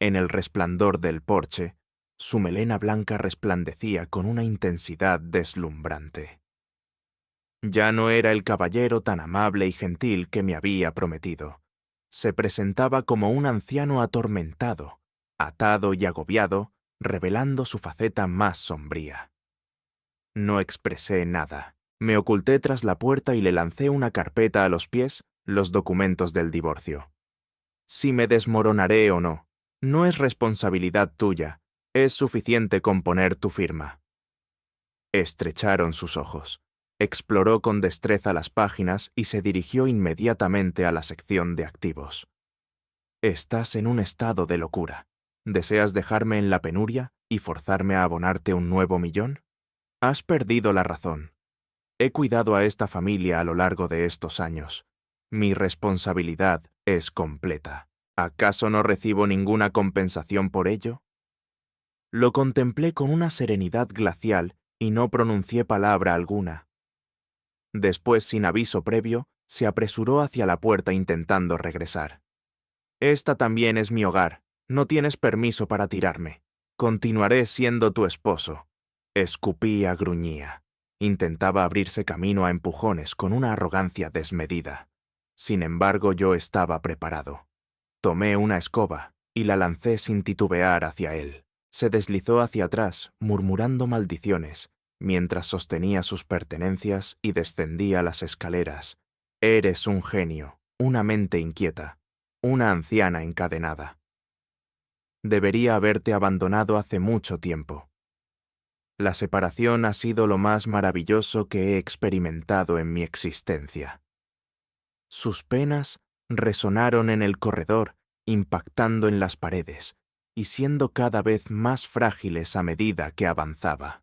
En el resplandor del porche, su melena blanca resplandecía con una intensidad deslumbrante. Ya no era el caballero tan amable y gentil que me había prometido. Se presentaba como un anciano atormentado, atado y agobiado, revelando su faceta más sombría. No expresé nada. Me oculté tras la puerta y le lancé una carpeta a los pies, los documentos del divorcio. Si me desmoronaré o no, no es responsabilidad tuya, es suficiente con poner tu firma. Estrecharon sus ojos. Exploró con destreza las páginas y se dirigió inmediatamente a la sección de activos. Estás en un estado de locura. ¿Deseas dejarme en la penuria y forzarme a abonarte un nuevo millón? Has perdido la razón. He cuidado a esta familia a lo largo de estos años. Mi responsabilidad es completa. ¿Acaso no recibo ninguna compensación por ello? Lo contemplé con una serenidad glacial y no pronuncié palabra alguna. Después, sin aviso previo, se apresuró hacia la puerta intentando regresar. Esta también es mi hogar. No tienes permiso para tirarme. Continuaré siendo tu esposo. Escupía, gruñía. Intentaba abrirse camino a empujones con una arrogancia desmedida. Sin embargo, yo estaba preparado. Tomé una escoba y la lancé sin titubear hacia él. Se deslizó hacia atrás, murmurando maldiciones, mientras sostenía sus pertenencias y descendía las escaleras. Eres un genio, una mente inquieta, una anciana encadenada. Debería haberte abandonado hace mucho tiempo. La separación ha sido lo más maravilloso que he experimentado en mi existencia. Sus penas resonaron en el corredor, impactando en las paredes y siendo cada vez más frágiles a medida que avanzaba.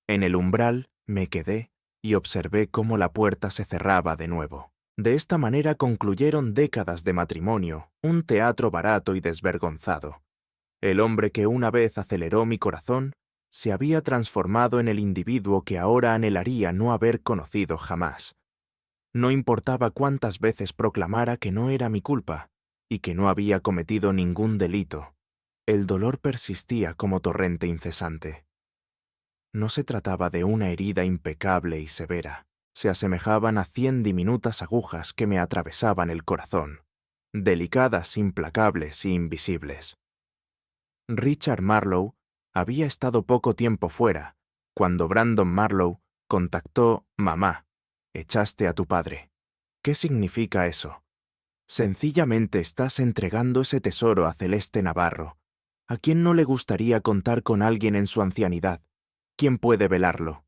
En el umbral me quedé y observé cómo la puerta se cerraba de nuevo. De esta manera concluyeron décadas de matrimonio, un teatro barato y desvergonzado. El hombre que una vez aceleró mi corazón se había transformado en el individuo que ahora anhelaría no haber conocido jamás. No importaba cuántas veces proclamara que no era mi culpa y que no había cometido ningún delito, el dolor persistía como torrente incesante. No se trataba de una herida impecable y severa. Se asemejaban a 100 diminutas agujas que me atravesaban el corazón, delicadas, implacables e invisibles. Richard Marlowe había estado poco tiempo fuera, cuando Brandon Marlowe contactó «Mamá, echaste a tu padre». ¿Qué significa eso? Sencillamente estás entregando ese tesoro a Celeste Navarro. ¿A quién no le gustaría contar con alguien en su ancianidad? ¿Quién puede velarlo?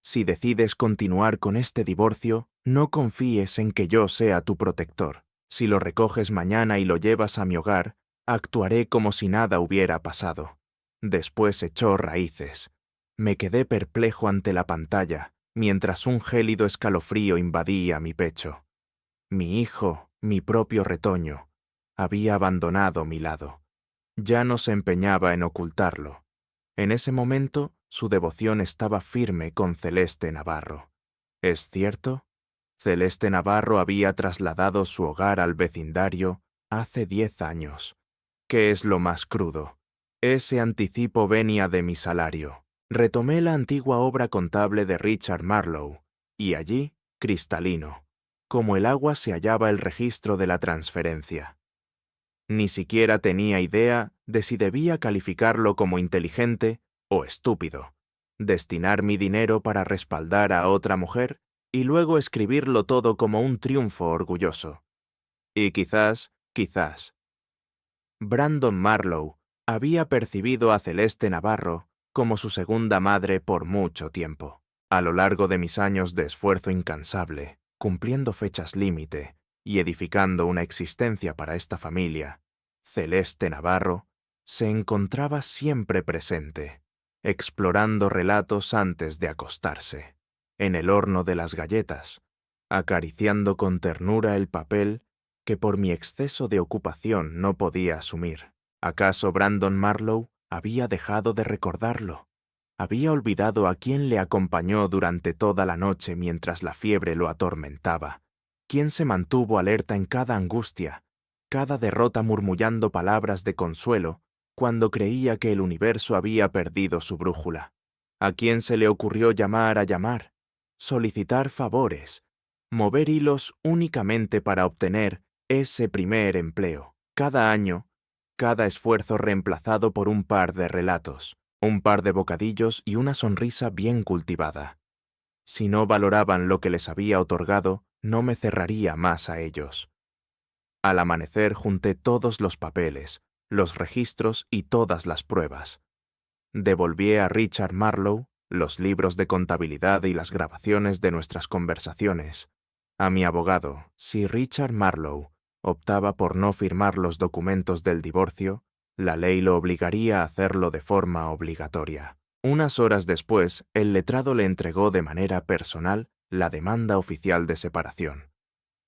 Si decides continuar con este divorcio, no confíes en que yo sea tu protector. Si lo recoges mañana y lo llevas a mi hogar, actuaré como si nada hubiera pasado. Después echó raíces. Me quedé perplejo ante la pantalla, mientras un gélido escalofrío invadía mi pecho. Mi hijo, mi propio retoño, había abandonado mi lado. Ya no se empeñaba en ocultarlo. En ese momento, su devoción estaba firme con Celeste Navarro. ¿Es cierto? Celeste Navarro había trasladado su hogar al vecindario hace 10 años. ¿Qué es lo más crudo? Ese anticipo venía de mi salario. Retomé la antigua obra contable de Richard Marlowe, y allí, cristalino, como el agua se hallaba el registro de la transferencia. Ni siquiera tenía idea de si debía calificarlo como inteligente o estúpido, destinar mi dinero para respaldar a otra mujer y luego escribirlo todo como un triunfo orgulloso. Y quizás, Brandon Marlowe había percibido a Celeste Navarro como su segunda madre por mucho tiempo. A lo largo de mis años de esfuerzo incansable, cumpliendo fechas límite y edificando una existencia para esta familia, Celeste Navarro se encontraba siempre presente, explorando relatos antes de acostarse, en el horno de las galletas, acariciando con ternura el papel que por mi exceso de ocupación no podía asumir. ¿Acaso Brandon Marlowe había dejado de recordarlo? Había olvidado a quién le acompañó durante toda la noche mientras la fiebre lo atormentaba, quién se mantuvo alerta en cada angustia, cada derrota murmullando palabras de consuelo cuando creía que el universo había perdido su brújula. ¿A quién se le ocurrió llamar, solicitar favores, mover hilos únicamente para obtener ese primer empleo? Cada año, cada esfuerzo reemplazado por un par de relatos, un par de bocadillos y una sonrisa bien cultivada. Si no valoraban lo que les había otorgado, no me cerraría más a ellos. Al amanecer junté todos los papeles, los registros y todas las pruebas. Devolví a Richard Marlowe los libros de contabilidad y las grabaciones de nuestras conversaciones. A mi abogado, si Richard Marlowe optaba por no firmar los documentos del divorcio, la ley lo obligaría a hacerlo de forma obligatoria. Unas horas después, el letrado le entregó de manera personal la demanda oficial de separación.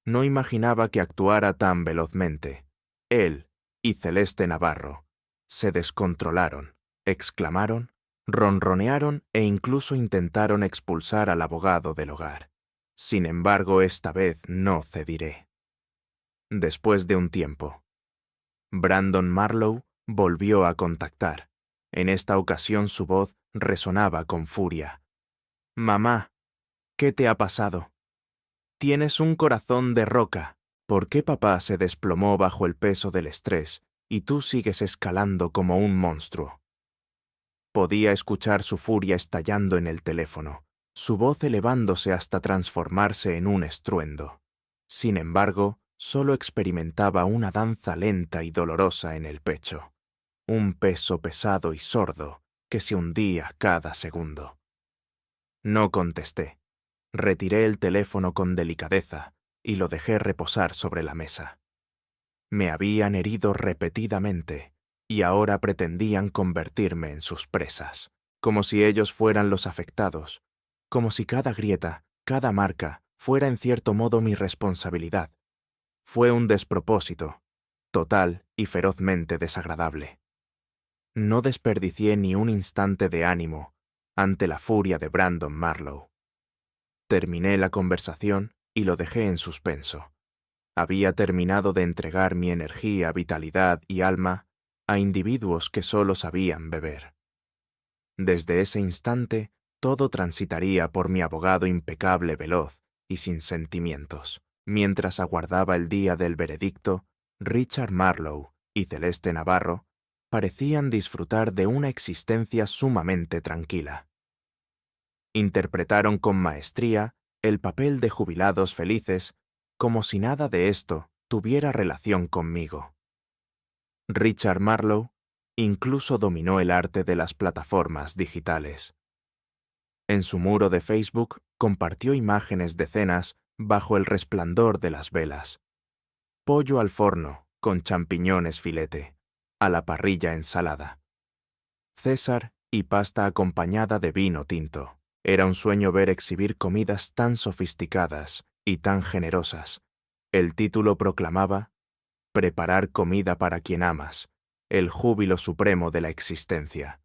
No imaginaba que actuara tan velozmente. Él y Celeste Navarro se descontrolaron, exclamaron, ronronearon e incluso intentaron expulsar al abogado del hogar. Sin embargo, esta vez no cediré. Después de un tiempo, Brandon Marlowe volvió a contactar. En esta ocasión su voz resonaba con furia. «Mamá, ¿qué te ha pasado? Tienes un corazón de roca. ¿Por qué papá se desplomó bajo el peso del estrés y tú sigues escalando como un monstruo?» Podía escuchar su furia estallando en el teléfono, su voz elevándose hasta transformarse en un estruendo. Sin embargo, solo experimentaba una danza lenta y dolorosa en el pecho, un peso pesado y sordo que se hundía cada segundo. No contesté. Retiré el teléfono con delicadeza y lo dejé reposar sobre la mesa. Me habían herido repetidamente y ahora pretendían convertirme en sus presas, como si ellos fueran los afectados, como si cada grieta, cada marca, fuera en cierto modo mi responsabilidad. Fue un despropósito, total y ferozmente desagradable. No desperdicié ni un instante de ánimo ante la furia de Brandon Marlowe. Terminé la conversación y lo dejé en suspenso. Había terminado de entregar mi energía, vitalidad y alma a individuos que solo sabían beber. Desde ese instante, todo transitaría por mi abogado impecable, veloz y sin sentimientos. Mientras aguardaba el día del veredicto, Richard Marlowe y Celeste Navarro parecían disfrutar de una existencia sumamente tranquila. Interpretaron con maestría el papel de jubilados felices, como si nada de esto tuviera relación conmigo. Richard Marlowe incluso dominó el arte de las plataformas digitales. En su muro de Facebook compartió imágenes de cenas bajo el resplandor de las velas. Pollo al forno con champiñones filete, a la parrilla ensalada. César y pasta acompañada de vino tinto. Era un sueño ver exhibir comidas tan sofisticadas y tan generosas. El título proclamaba: Preparar comida para quien amas, el júbilo supremo de la existencia.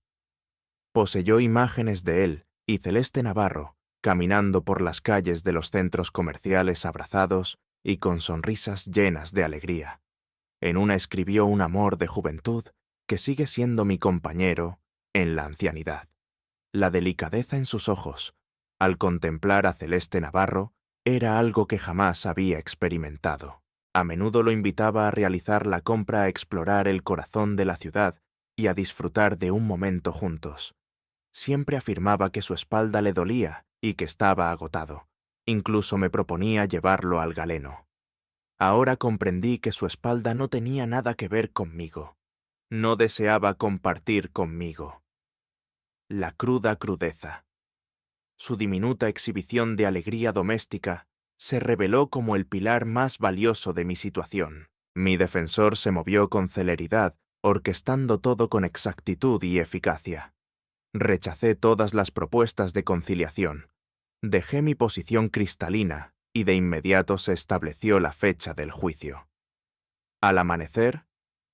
Poseyó imágenes de él y Celeste Navarro caminando por las calles de los centros comerciales abrazados y con sonrisas llenas de alegría. En una escribió un amor de juventud que sigue siendo mi compañero en la ancianidad. La delicadeza en sus ojos, al contemplar a Celeste Navarro, era algo que jamás había experimentado. A menudo lo invitaba a realizar la compra, a explorar el corazón de la ciudad y a disfrutar de un momento juntos. Siempre afirmaba que su espalda le dolía y que estaba agotado. Incluso me proponía llevarlo al Galeno. Ahora comprendí que su espalda no tenía nada que ver conmigo. No deseaba compartir conmigo. La cruda crudeza. Su diminuta exhibición de alegría doméstica se reveló como el pilar más valioso de mi situación. Mi defensor se movió con celeridad, orquestando todo con exactitud y eficacia. Rechacé todas las propuestas de conciliación. Dejé mi posición cristalina y de inmediato se estableció la fecha del juicio. Al amanecer,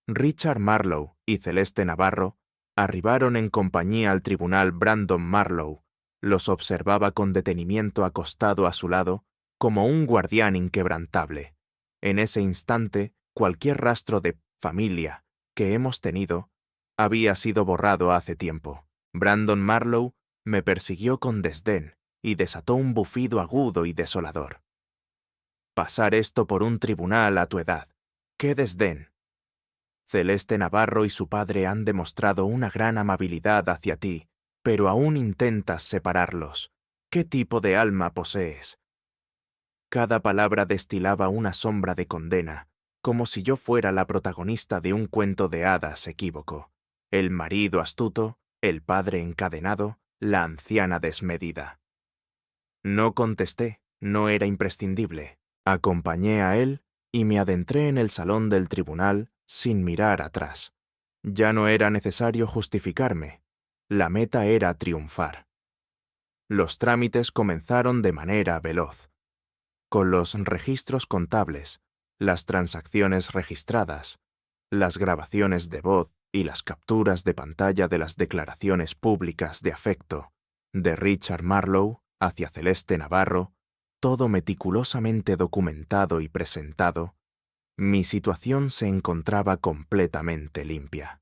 Richard Marlowe y Celeste Navarro arribaron en compañía al tribunal. Brandon Marlowe los observaba con detenimiento acostado a su lado, como un guardián inquebrantable. En ese instante, cualquier rastro de familia que hemos tenido había sido borrado hace tiempo. Brandon Marlowe me persiguió con desdén y desató un bufido agudo y desolador. Pasar esto por un tribunal a tu edad. ¡Qué desdén! Celeste Navarro y su padre han demostrado una gran amabilidad hacia ti, pero aún intentas separarlos. ¿Qué tipo de alma posees? Cada palabra destilaba una sombra de condena, como si yo fuera la protagonista de un cuento de hadas equívoco. El marido astuto, el padre encadenado, la anciana desmedida. No contesté, no era imprescindible. Acompañé a él y me adentré en el salón del tribunal sin mirar atrás. Ya no era necesario justificarme. La meta era triunfar. Los trámites comenzaron de manera veloz. Con los registros contables, las transacciones registradas, las grabaciones de voz y las capturas de pantalla de las declaraciones públicas de afecto de Richard Marlowe hacia Celeste Navarro, todo meticulosamente documentado y presentado, mi situación se encontraba completamente limpia.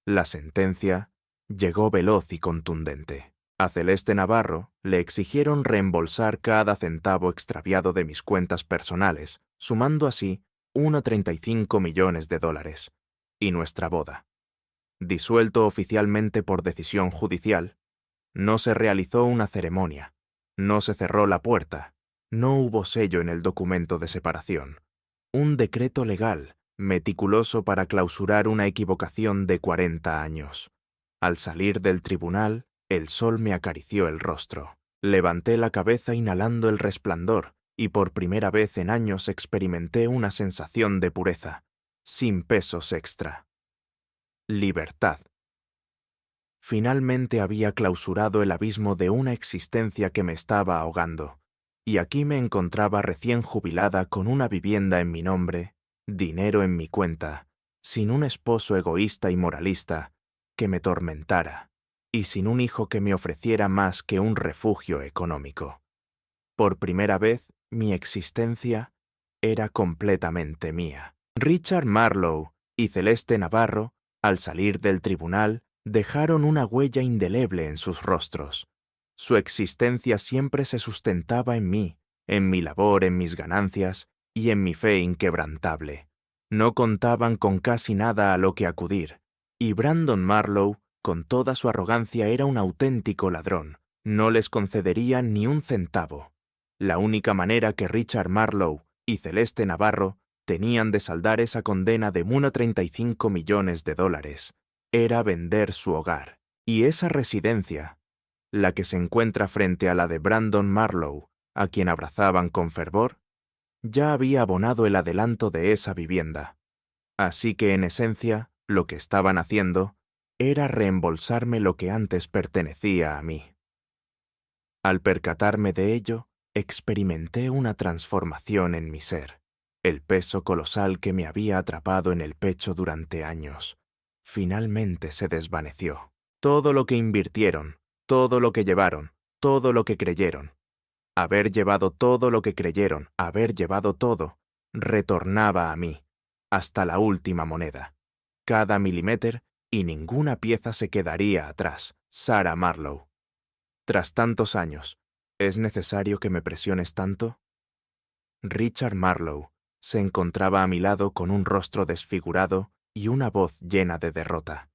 La sentencia llegó veloz y contundente. A Celeste Navarro le exigieron reembolsar cada centavo extraviado de mis cuentas personales, sumando así 1,35 millones de dólares. Y nuestra boda. Disuelto oficialmente por decisión judicial, no se realizó una ceremonia, no se cerró la puerta, no hubo sello en el documento de separación. Un decreto legal, meticuloso para clausurar una equivocación de 40 años. Al salir del tribunal, el sol me acarició el rostro. Levanté la cabeza inhalando el resplandor y por primera vez en años experimenté una sensación de pureza, sin pesos extra. Libertad. Finalmente había clausurado el abismo de una existencia que me estaba ahogando, y aquí me encontraba recién jubilada con una vivienda en mi nombre, dinero en mi cuenta, sin un esposo egoísta y moralista que me tormentara, y sin un hijo que me ofreciera más que un refugio económico. Por primera vez, mi existencia era completamente mía. Richard Marlowe y Celeste Navarro, al salir del tribunal, dejaron una huella indeleble en sus rostros. Su existencia siempre se sustentaba en mí, en mi labor, en mis ganancias y en mi fe inquebrantable. No contaban con casi nada a lo que acudir, y Brandon Marlowe, con toda su arrogancia, era un auténtico ladrón. No les concedería ni un centavo. La única manera que Richard Marlowe y Celeste Navarro tenían de saldar esa condena de $35 millones era vender su hogar. Y esa residencia, la que se encuentra frente a la de Brandon Marlowe, a quien abrazaban con fervor, ya había abonado el adelanto de esa vivienda. Así que, en esencia, lo que estaban haciendo era reembolsarme lo que antes pertenecía a mí. Al percatarme de ello, experimenté una transformación en mi ser. El peso colosal que me había atrapado en el pecho durante años finalmente se desvaneció. Todo lo que invirtieron, todo lo que llevaron, todo lo que creyeron, haber llevado todo lo que creyeron, haber llevado todo, retornaba a mí, hasta la última moneda. Cada milímetro y ninguna pieza se quedaría atrás. Sarah Marlowe. Tras tantos años, ¿es necesario que me presiones tanto? Richard Marlowe se encontraba a mi lado con un rostro desfigurado y una voz llena de derrota.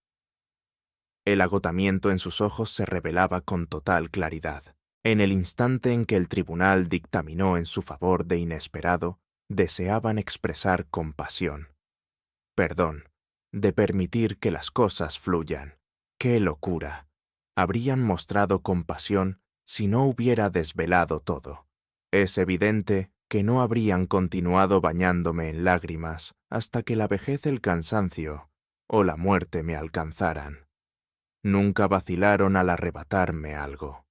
El agotamiento en sus ojos se revelaba con total claridad. En el instante en que el tribunal dictaminó en su favor de inesperado, deseaban expresar compasión, perdón, de permitir que las cosas fluyan. ¡Qué locura! Habrían mostrado compasión si no hubiera desvelado todo. Es evidente que no habrían continuado bañándome en lágrimas hasta que la vejez, el cansancio o la muerte me alcanzaran. Nunca vacilaron al arrebatarme algo.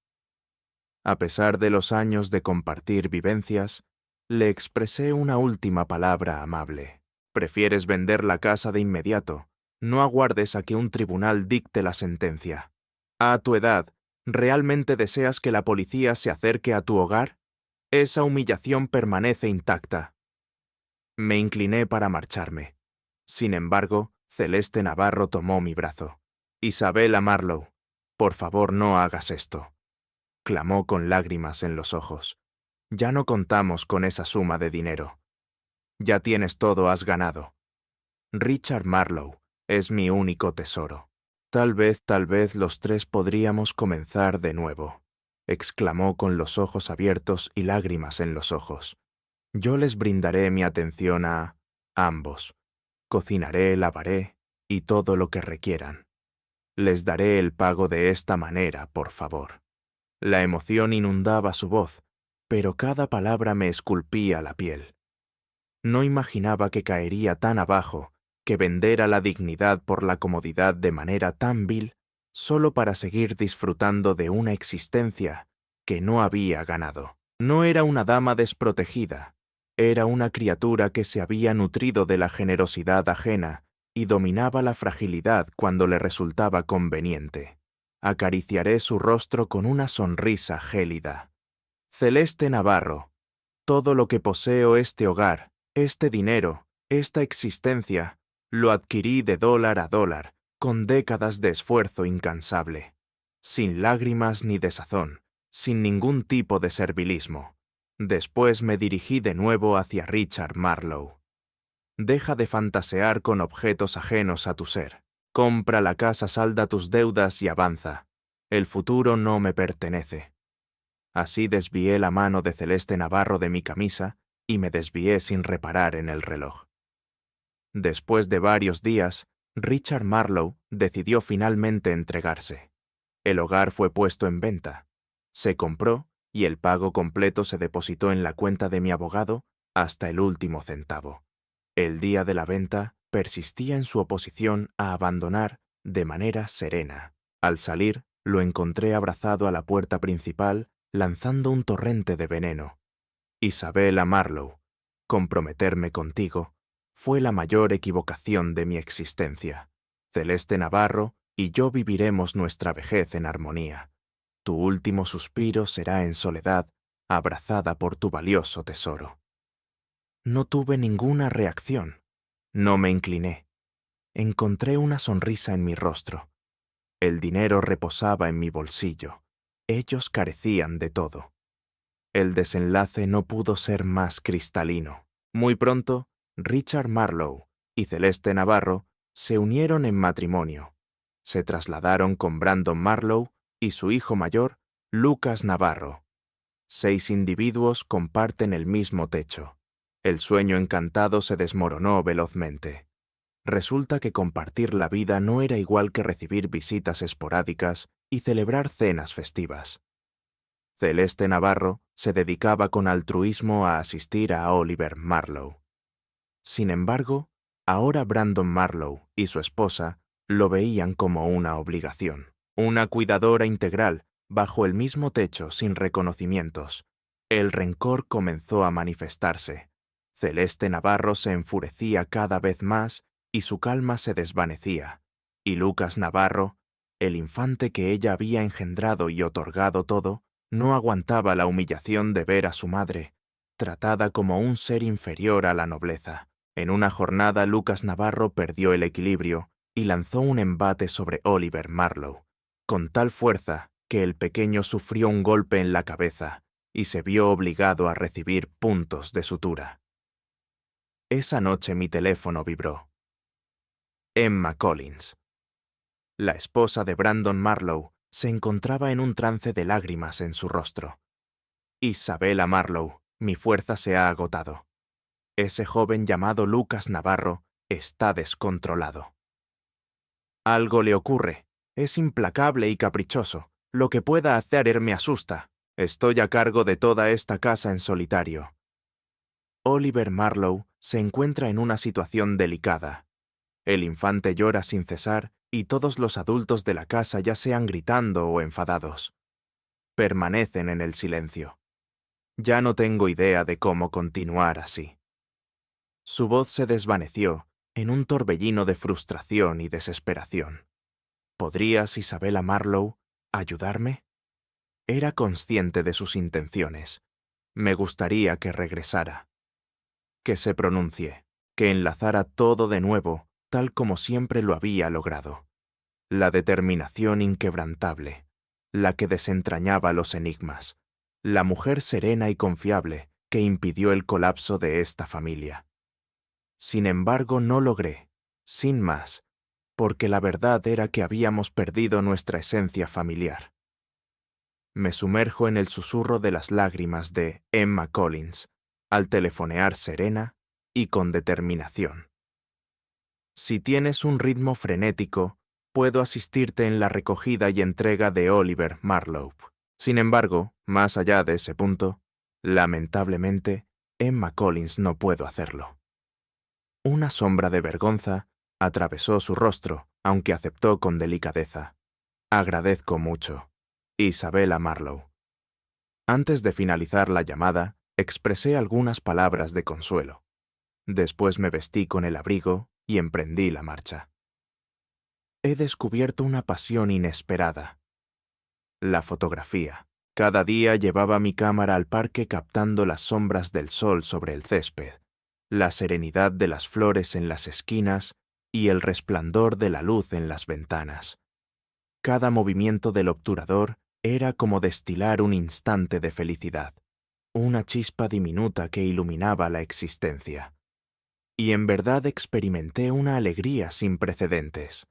A pesar de los años de compartir vivencias, le expresé una última palabra amable. Prefieres vender la casa de inmediato, no aguardes a que un tribunal dicte la sentencia. A tu edad, ¿realmente deseas que la policía se acerque a tu hogar? Esa humillación permanece intacta. Me incliné para marcharme. Sin embargo, Celeste Navarro tomó mi brazo. Isabella Marlowe, por favor no hagas esto, clamó con lágrimas en los ojos. Ya no contamos con esa suma de dinero. Ya tienes todo, has ganado. Richard Marlowe es mi único tesoro. Tal vez los tres podríamos comenzar de nuevo, exclamó con los ojos abiertos y lágrimas en los ojos. Yo les brindaré mi atención a ambos. Cocinaré, lavaré y todo lo que requieran. Les daré el pago de esta manera, por favor. La emoción inundaba su voz, pero cada palabra me esculpía la piel. No imaginaba que caería tan abajo, que vendiera la dignidad por la comodidad de manera tan vil, solo para seguir disfrutando de una existencia que no había ganado. No era una dama desprotegida, era una criatura que se había nutrido de la generosidad ajena y dominaba la fragilidad cuando le resultaba conveniente. Acariciaré su rostro con una sonrisa gélida. Celeste Navarro, todo lo que poseo, este hogar, este dinero, esta existencia, lo adquirí de dólar a dólar, con décadas de esfuerzo incansable, sin lágrimas ni desazón, sin ningún tipo de servilismo. Después me dirigí de nuevo hacia Richard Marlowe. Deja de fantasear con objetos ajenos a tu ser. Compra la casa, salda tus deudas y avanza. El futuro no me pertenece. Así desvié la mano de Celeste Navarro de mi camisa y me desvié sin reparar en el reloj. Después de varios días, Richard Marlowe decidió finalmente entregarse. El hogar fue puesto en venta. Se compró y el pago completo se depositó en la cuenta de mi abogado hasta el último centavo. El día de la venta persistía en su oposición a abandonar de manera serena. Al salir, lo encontré abrazado a la puerta principal, lanzando un torrente de veneno. Isabella Marlowe, comprometerme contigo fue la mayor equivocación de mi existencia. Celeste Navarro y yo viviremos nuestra vejez en armonía. Tu último suspiro será en soledad, abrazada por tu valioso tesoro. No tuve ninguna reacción. No me incliné. Encontré una sonrisa en mi rostro. El dinero reposaba en mi bolsillo. Ellos carecían de todo. El desenlace no pudo ser más cristalino. Muy pronto, Richard Marlowe y Celeste Navarro se unieron en matrimonio. Se trasladaron con Brandon Marlowe y su hijo mayor, Lucas Navarro. 6 individuos comparten el mismo techo. El sueño encantado se desmoronó velozmente. Resulta que compartir la vida no era igual que recibir visitas esporádicas y celebrar cenas festivas. Celeste Navarro se dedicaba con altruismo a asistir a Oliver Marlowe. Sin embargo, ahora Brandon Marlowe y su esposa lo veían como una obligación. Una cuidadora integral, bajo el mismo techo sin reconocimientos. El rencor comenzó a manifestarse. Celeste Navarro se enfurecía cada vez más y su calma se desvanecía. Y Lucas Navarro, el infante que ella había engendrado y otorgado todo, no aguantaba la humillación de ver a su madre, tratada como un ser inferior a la nobleza. En una jornada Lucas Navarro perdió el equilibrio y lanzó un embate sobre Oliver Marlowe, con tal fuerza que el pequeño sufrió un golpe en la cabeza y se vio obligado a recibir puntos de sutura. Esa noche mi teléfono vibró. Emma Collins. La esposa de Brandon Marlowe se encontraba en un trance de lágrimas en su rostro. Isabella Marlowe, mi fuerza se ha agotado. Ese joven llamado Lucas Navarro está descontrolado. Algo le ocurre. Es implacable y caprichoso. Lo que pueda hacer me asusta. Estoy a cargo de toda esta casa en solitario. Oliver Marlowe se encuentra en una situación delicada. El infante llora sin cesar y todos los adultos de la casa, ya sean gritando o enfadados, permanecen en el silencio. Ya no tengo idea de cómo continuar así. Su voz se desvaneció en un torbellino de frustración y desesperación. ¿Podrías, Isabella Marlowe, ayudarme? Era consciente de sus intenciones. Me gustaría que regresara. Que se pronuncie, que enlazara todo de nuevo, tal como siempre lo había logrado. La determinación inquebrantable, la que desentrañaba los enigmas, la mujer serena y confiable que impidió el colapso de esta familia. Sin embargo, no logré, sin más, porque la verdad era que habíamos perdido nuestra esencia familiar. Me sumerjo en el susurro de las lágrimas de Emma Collins, al telefonear serena y con determinación. Si tienes un ritmo frenético, puedo asistirte en la recogida y entrega de Oliver Marlowe. Sin embargo, más allá de ese punto, lamentablemente, Emma Collins no puedo hacerlo. Una sombra de vergüenza atravesó su rostro, aunque aceptó con delicadeza. Agradezco mucho. Isabella Marlowe. Antes de finalizar la llamada, expresé algunas palabras de consuelo. Después me vestí con el abrigo y emprendí la marcha. He descubierto una pasión inesperada. La fotografía. Cada día llevaba mi cámara al parque captando las sombras del sol sobre el césped, la serenidad de las flores en las esquinas y el resplandor de la luz en las ventanas. Cada movimiento del obturador era como destilar un instante de felicidad, una chispa diminuta que iluminaba la existencia. Y en verdad experimenté una alegría sin precedentes.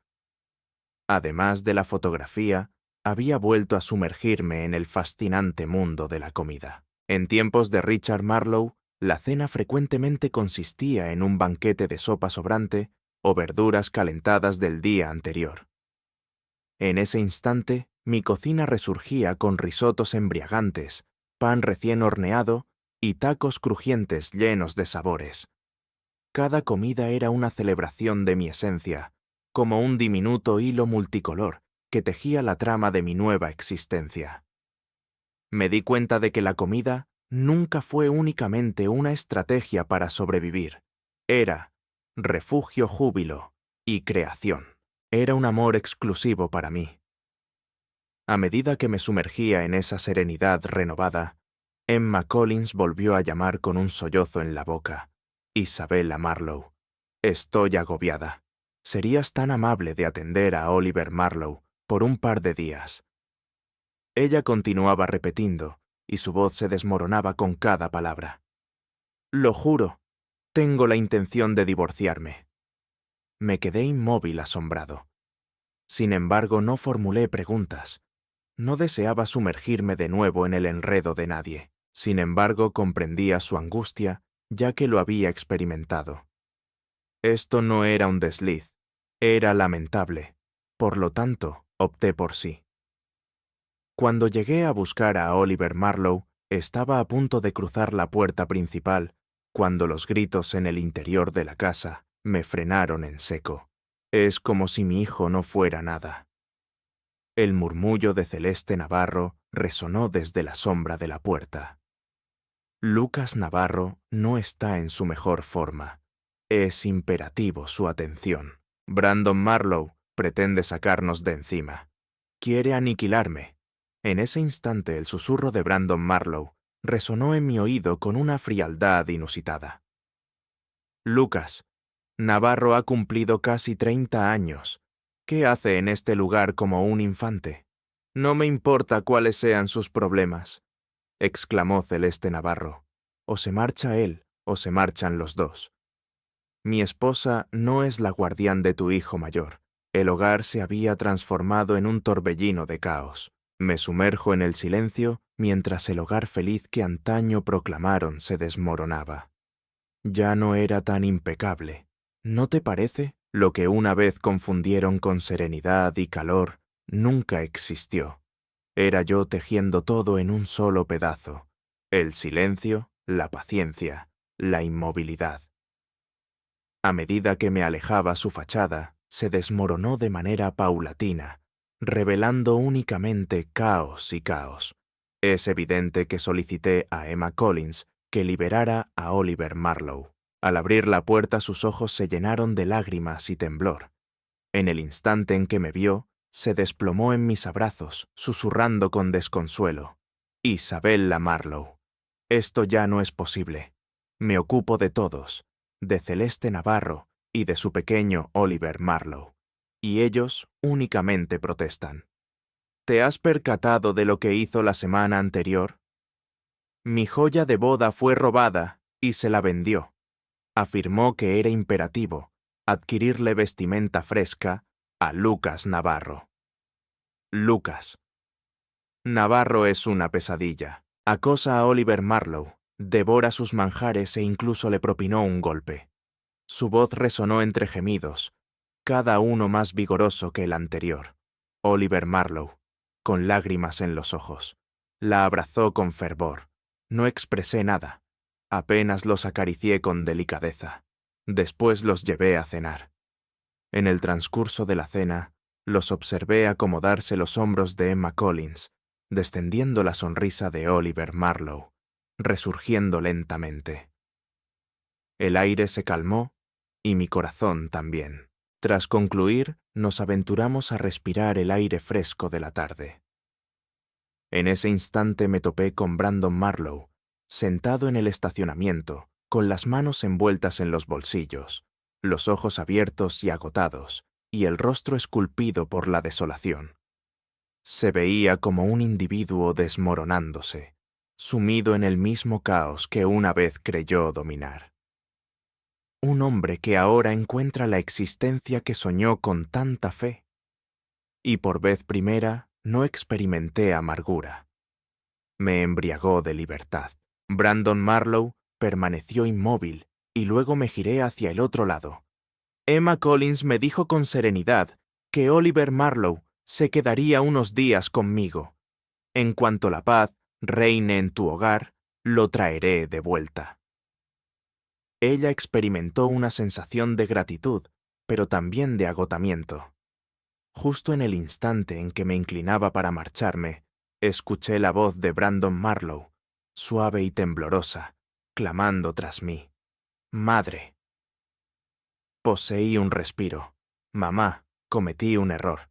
Además de la fotografía, había vuelto a sumergirme en el fascinante mundo de la comida. En tiempos de Richard Marlowe, la cena frecuentemente consistía en un banquete de sopa sobrante o verduras calentadas del día anterior. En ese instante, mi cocina resurgía con risotos embriagantes, pan recién horneado y tacos crujientes llenos de sabores. Cada comida era una celebración de mi esencia, como un diminuto hilo multicolor que tejía la trama de mi nueva existencia. Me di cuenta de que la comida nunca fue únicamente una estrategia para sobrevivir. Era refugio, júbilo y creación. Era un amor exclusivo para mí. A medida que me sumergía en esa serenidad renovada, Emma Collins volvió a llamar con un sollozo en la boca. Isabella Marlowe. Estoy agobiada. ¿Serías tan amable de atender a Oliver Marlowe por un par de días? Ella continuaba repitiendo, y su voz se desmoronaba con cada palabra. Lo juro, tengo la intención de divorciarme. Me quedé inmóvil asombrado. Sin embargo, no formulé preguntas. No deseaba sumergirme de nuevo en el enredo de nadie. Sin embargo, comprendía su angustia, ya que lo había experimentado. Esto no era un desliz, era lamentable. Por lo tanto, opté por sí. Cuando llegué a buscar a Oliver Marlowe, estaba a punto de cruzar la puerta principal, cuando los gritos en el interior de la casa me frenaron en seco. Es como si mi hijo no fuera nada. El murmullo de Celeste Navarro resonó desde la sombra de la puerta. Lucas Navarro no está en su mejor forma. Es imperativo su atención. Brandon Marlowe pretende sacarnos de encima. Quiere aniquilarme. En ese instante el susurro de Brandon Marlowe resonó en mi oído con una frialdad inusitada. Lucas, Navarro ha cumplido casi 30 años. ¿Qué hace en este lugar como un infante? No me importa cuáles sean sus problemas, exclamó Celeste Navarro. O se marcha él, o se marchan los dos. Mi esposa no es la guardián de tu hijo mayor. El hogar se había transformado en un torbellino de caos. Me sumerjo en el silencio mientras el hogar feliz que antaño proclamaron se desmoronaba. Ya no era tan impecable. ¿No te parece? Lo que una vez confundieron con serenidad y calor nunca existió. Era yo tejiendo todo en un solo pedazo. El silencio, la paciencia, la inmovilidad. A medida que me alejaba su fachada, se desmoronó de manera paulatina, revelando únicamente caos y caos. Es evidente que solicité a Emma Collins que liberara a Oliver Marlowe. Al abrir la puerta sus ojos se llenaron de lágrimas y temblor. En el instante en que me vio, se desplomó en mis abrazos, susurrando con desconsuelo. Isabella Marlowe. Esto ya no es posible. Me ocupo de todos, de Celeste Navarro y de su pequeño Oliver Marlowe. Y ellos únicamente protestan. ¿Te has percatado de lo que hizo la semana anterior? Mi joya de boda fue robada y se la vendió. Afirmó que era imperativo adquirirle vestimenta fresca a Lucas Navarro. Lucas. Navarro es una pesadilla. Acosa a Oliver Marlowe, devora sus manjares e incluso le propinó un golpe. Su voz resonó entre gemidos, cada uno más vigoroso que el anterior. Oliver Marlowe, con lágrimas en los ojos, la abrazó con fervor. No expresé nada, apenas los acaricié con delicadeza. Después los llevé a cenar. En el transcurso de la cena, los observé acomodarse los hombros de Emma Collins, descendiendo la sonrisa de Oliver Marlowe, resurgiendo lentamente. El aire se calmó y mi corazón también. Tras concluir, nos aventuramos a respirar el aire fresco de la tarde. En ese instante me topé con Brandon Marlowe, sentado en el estacionamiento, con las manos envueltas en los bolsillos, los ojos abiertos y agotados, y el rostro esculpido por la desolación. Se veía como un individuo desmoronándose, sumido en el mismo caos que una vez creyó dominar. Un hombre que ahora encuentra la existencia que soñó con tanta fe. Y por vez primera no experimenté amargura. Me embriagó de libertad. Brandon Marlowe permaneció inmóvil y luego me giré hacia el otro lado. Emma Collins me dijo con serenidad que Oliver Marlowe se quedaría unos días conmigo. En cuanto la paz reine en tu hogar, lo traeré de vuelta. Ella experimentó una sensación de gratitud, pero también de agotamiento. Justo en el instante en que me inclinaba para marcharme, escuché la voz de Brandon Marlowe, suave y temblorosa, clamando tras mí. «Madre». Poseí un respiro. «Mamá», Cometí un error.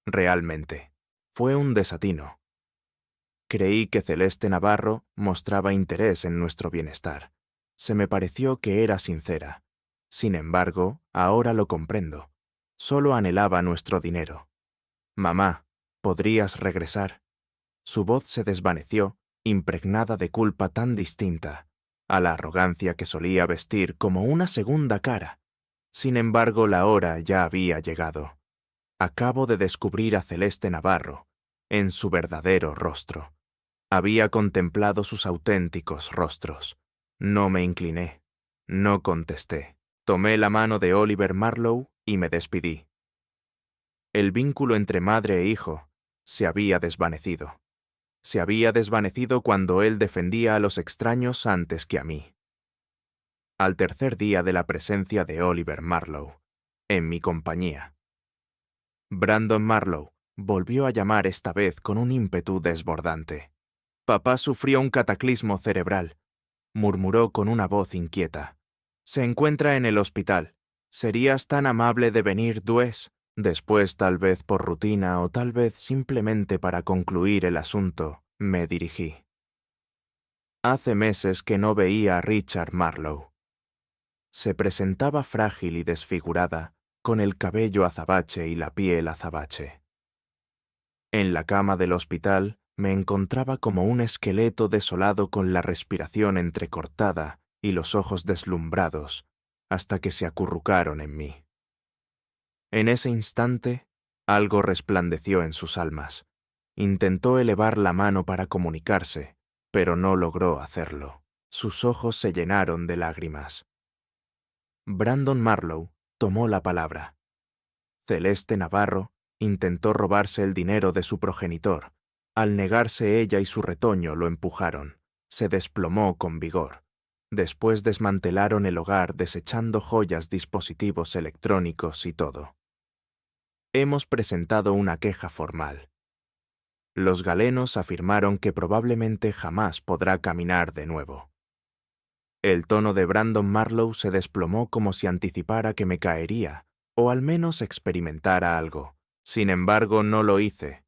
Realmente. Fue un desatino. Creí que Celeste Navarro mostraba interés en nuestro bienestar. Se me pareció que era sincera. Sin embargo, ahora lo comprendo. Solo anhelaba nuestro dinero. Mamá, ¿podrías regresar? Su voz se desvaneció, impregnada de culpa tan distinta a la arrogancia que solía vestir como una segunda cara. Sin embargo, la hora ya había llegado. Acabo de descubrir a Celeste Navarro en su verdadero rostro. Había contemplado sus auténticos rostros. No me incliné. No contesté. Tomé la mano de Oliver Marlowe y me despedí. El vínculo entre madre e hijo se había desvanecido. Se había desvanecido cuando él defendía a los extraños antes que a mí. Al tercer día de la presencia de Oliver Marlowe, en mi compañía, Brandon Marlowe volvió a llamar esta vez con un ímpetu desbordante. Papá sufrió un cataclismo cerebral, murmuró con una voz inquieta. Se encuentra en el hospital. ¿Serías tan amable de venir, Dues? Después, tal vez por rutina o tal vez simplemente para concluir el asunto, me dirigí. Hace meses que no veía a Richard Marlowe. Se presentaba frágil y desfigurada, con el cabello azabache y la piel azabache. En la cama del hospital me encontraba como un esqueleto desolado con la respiración entrecortada y los ojos deslumbrados, hasta que se acurrucaron en mí. En ese instante, algo resplandeció en sus almas. Intentó elevar la mano para comunicarse, pero no logró hacerlo. Sus ojos se llenaron de lágrimas. Brandon Marlowe tomó la palabra. Celeste Navarro intentó robarse el dinero de su progenitor. Al negarse ella y su retoño lo empujaron. Se desplomó con vigor. Después desmantelaron el hogar desechando joyas, dispositivos electrónicos y todo. Hemos presentado una queja formal. Los galenos afirmaron que probablemente jamás podrá caminar de nuevo. El tono de Brandon Marlowe se desplomó como si anticipara que me caería, o al menos experimentara algo. Sin embargo, no lo hice.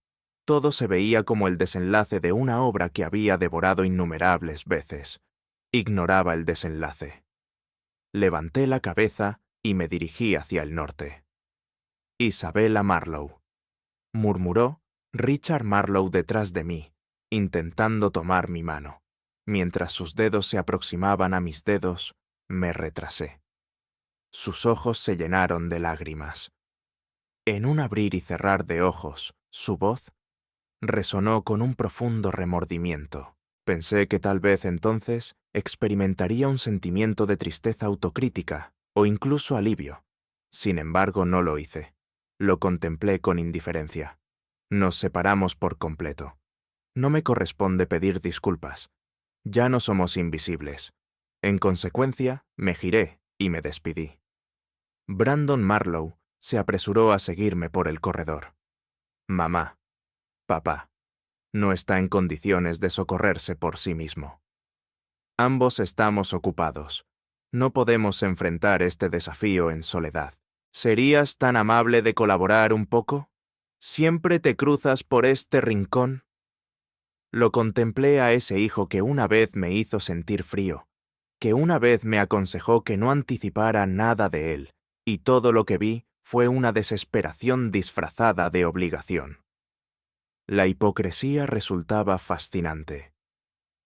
Todo se veía como el desenlace de una obra que había devorado innumerables veces. Ignoraba el desenlace. Levanté la cabeza y me dirigí hacia el norte. Isabella Marlowe, murmuró Richard Marlowe detrás de mí, intentando tomar mi mano. Mientras sus dedos se aproximaban a mis dedos, me retrasé. Sus ojos se llenaron de lágrimas. En un abrir y cerrar de ojos, su voz resonó con un profundo remordimiento. Pensé que tal vez entonces experimentaría un sentimiento de tristeza autocrítica o incluso alivio. Sin embargo, no lo hice. Lo contemplé con indiferencia. Nos separamos por completo. No me corresponde pedir disculpas. Ya no somos invisibles. En consecuencia, me giré y me despedí. Brandon Marlowe se apresuró a seguirme por el corredor. Mamá, papá, no está en condiciones de socorrerse por sí mismo. Ambos estamos ocupados. No podemos enfrentar este desafío en soledad. ¿Serías tan amable de colaborar un poco? ¿Siempre te cruzas por este rincón? Lo contemplé a ese hijo que una vez me hizo sentir frío, que una vez me aconsejó que no anticipara nada de él, y todo lo que vi fue una desesperación disfrazada de obligación. La hipocresía resultaba fascinante.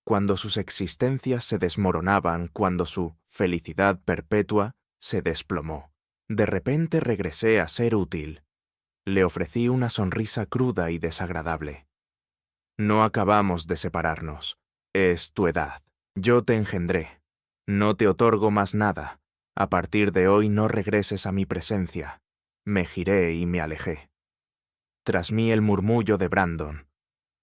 Cuando sus existencias se desmoronaban, cuando su felicidad perpetua se desplomó. De repente regresé a ser útil. Le ofrecí una sonrisa cruda y desagradable. No acabamos de separarnos. Es tu edad. Yo te engendré. No te otorgo más nada. A partir de hoy no regreses a mi presencia. Me giré y me alejé. Tras mí el murmullo de Brandon.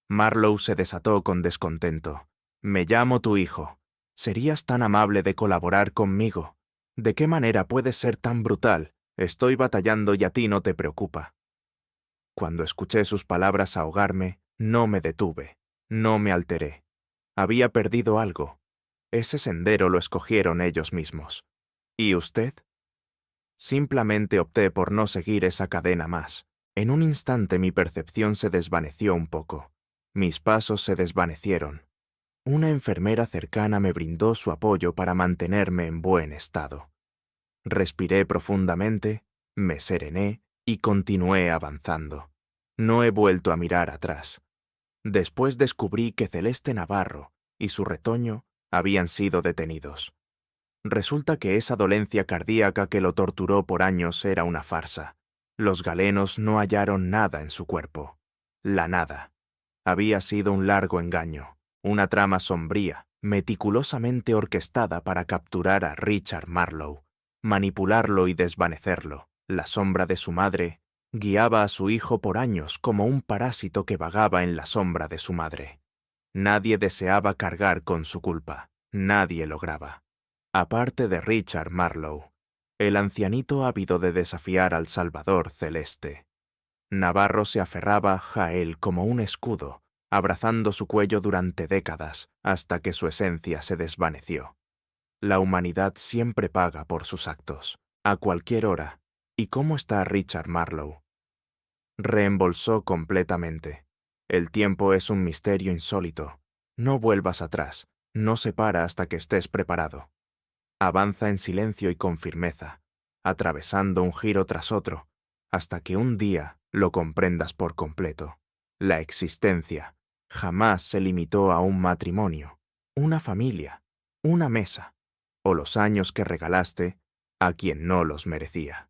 Marlowe se desató con descontento. Me llamo tu hijo. ¿Serías tan amable de colaborar conmigo? ¿De qué manera puedes ser tan brutal? Estoy batallando y a ti no te preocupa. Cuando escuché sus palabras ahogarme, no me detuve, no me alteré. Había perdido algo. Ese sendero lo escogieron ellos mismos. ¿Y usted? Simplemente opté por no seguir esa cadena más. En un instante mi percepción se desvaneció un poco. Mis pasos se desvanecieron. Una enfermera cercana me brindó su apoyo para mantenerme en buen estado. Respiré profundamente, me serené y continué avanzando. No he vuelto a mirar atrás. Después descubrí que Celeste Navarro y su retoño habían sido detenidos. Resulta que esa dolencia cardíaca que lo torturó por años era una farsa. Los galenos no hallaron nada en su cuerpo. La nada. Había sido un largo engaño, una trama sombría, meticulosamente orquestada para capturar a Richard Marlowe, manipularlo y desvanecerlo. La sombra de su madre guiaba a su hijo por años como un parásito que vagaba en la sombra de su madre. Nadie deseaba cargar con su culpa. Nadie lograba. Aparte de Richard Marlowe, el ancianito ávido de desafiar al Salvador Celeste. Navarro se aferraba a él como un escudo, abrazando su cuello durante décadas hasta que su esencia se desvaneció. La humanidad siempre paga por sus actos, a cualquier hora. ¿Y cómo está Richard Marlowe? Reembolsó completamente. El tiempo es un misterio insólito. No vuelvas atrás, no se para hasta que estés preparado. Avanza en silencio y con firmeza, atravesando un giro tras otro, hasta que un día lo comprendas por completo. La existencia jamás se limitó a un matrimonio, una familia, una mesa, o los años que regalaste a quien no los merecía.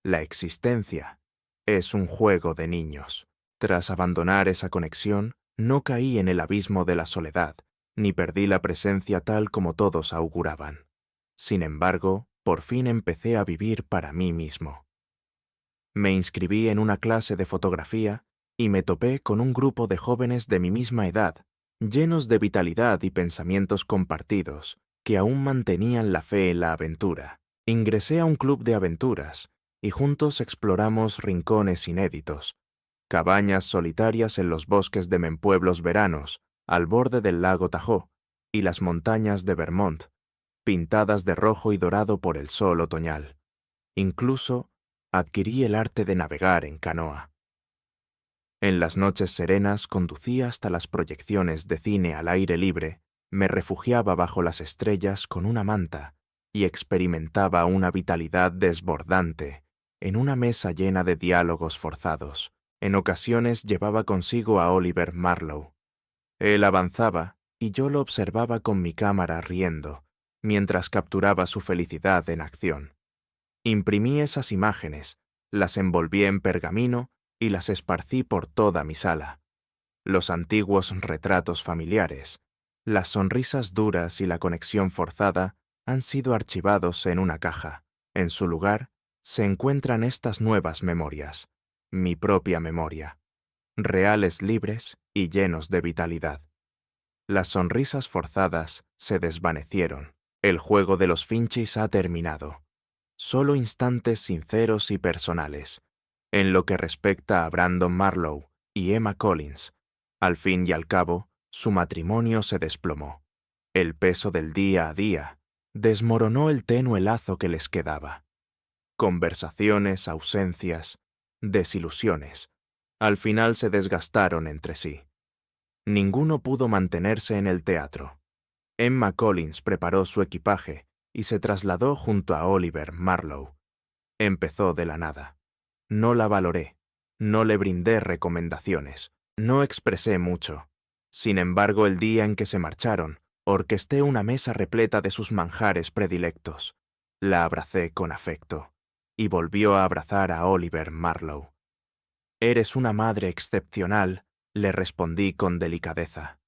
La existencia es un juego de niños. Tras abandonar esa conexión, no caí en el abismo de la soledad, ni perdí la presencia tal como todos auguraban. Sin embargo, por fin empecé a vivir para mí mismo. Me inscribí en una clase de fotografía y me topé con un grupo de jóvenes de mi misma edad, llenos de vitalidad y pensamientos compartidos, que aún mantenían la fe en la aventura. Ingresé a un club de aventuras y juntos exploramos rincones inéditos, cabañas solitarias en los bosques de Mempueblos veranos, al borde del lago Tahoe, y las montañas de Vermont, pintadas de rojo y dorado por el sol otoñal. Incluso adquirí el arte de navegar en canoa. En las noches serenas conducía hasta las proyecciones de cine al aire libre, me refugiaba bajo las estrellas con una manta y experimentaba una vitalidad desbordante en una mesa llena de diálogos forzados. En ocasiones llevaba consigo a Oliver Marlowe. Él avanzaba y yo lo observaba con mi cámara riendo, mientras capturaba su felicidad en acción. Imprimí esas imágenes, las envolví en pergamino y las esparcí por toda mi sala. Los antiguos retratos familiares, las sonrisas duras y la conexión forzada han sido archivados en una caja. En su lugar se encuentran estas nuevas memorias, mi propia memoria, reales, libres y llenos de vitalidad. Las sonrisas forzadas se desvanecieron. El juego de los Finchis ha terminado. Solo instantes sinceros y personales. En lo que respecta a Brandon Marlowe y Emma Collins, al fin y al cabo, su matrimonio se desplomó. El peso del día a día desmoronó el tenue lazo que les quedaba. Conversaciones, ausencias, desilusiones, al final se desgastaron entre sí. Ninguno pudo mantenerse en el teatro. Emma Collins preparó su equipaje y se trasladó junto a Oliver Marlowe. Empezó de la nada. No la valoré, no le brindé recomendaciones, no expresé mucho. Sin embargo, el día en que se marcharon, orquesté una mesa repleta de sus manjares predilectos. La abracé con afecto, y volvió a abrazar a Oliver Marlowe. «Eres una madre excepcional», le respondí con delicadeza.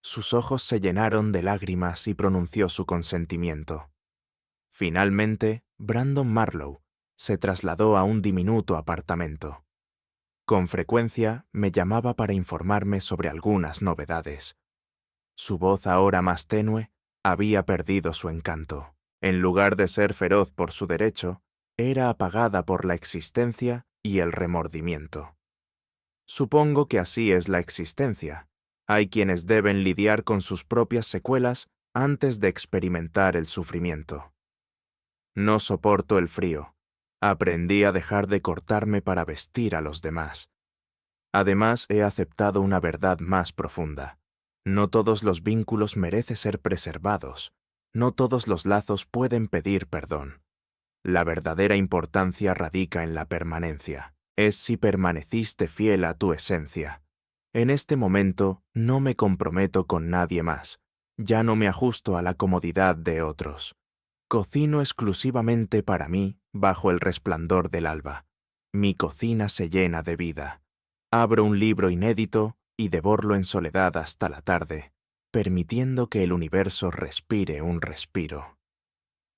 Sus ojos se llenaron de lágrimas y pronunció su consentimiento. Finalmente, Brandon Marlowe se trasladó a un diminuto apartamento. Con frecuencia me llamaba para informarme sobre algunas novedades. Su voz, ahora más tenue, había perdido su encanto. En lugar de ser feroz por su derecho, era apagada por la existencia y el remordimiento. Supongo que así es la existencia. Hay quienes deben lidiar con sus propias secuelas antes de experimentar el sufrimiento. No soporto el frío, Aprendí a dejar de cortarme para vestir a los demás. Además, he aceptado una verdad más profunda. No todos los vínculos merecen ser preservados. No todos los lazos pueden pedir perdón. La verdadera importancia radica en la permanencia. Es si permaneciste fiel a tu esencia. En este momento no me comprometo con nadie más. Ya no me ajusto a la comodidad de otros. Cocino exclusivamente para mí bajo el resplandor del alba. Mi cocina se llena de vida. Abro un libro inédito y devoro en soledad hasta la tarde, permitiendo que el universo respire un respiro.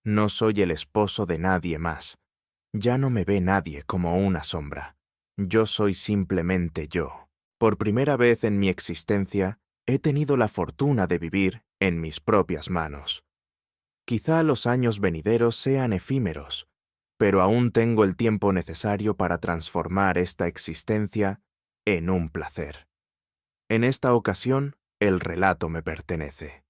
No soy el esposo de nadie más. Ya no me ve nadie como una sombra. Yo soy simplemente yo. Por primera vez en mi existencia, he tenido la fortuna de vivir en mis propias manos. Quizá los años venideros sean efímeros, pero aún tengo el tiempo necesario para transformar esta existencia en un placer. En esta ocasión, el relato me pertenece.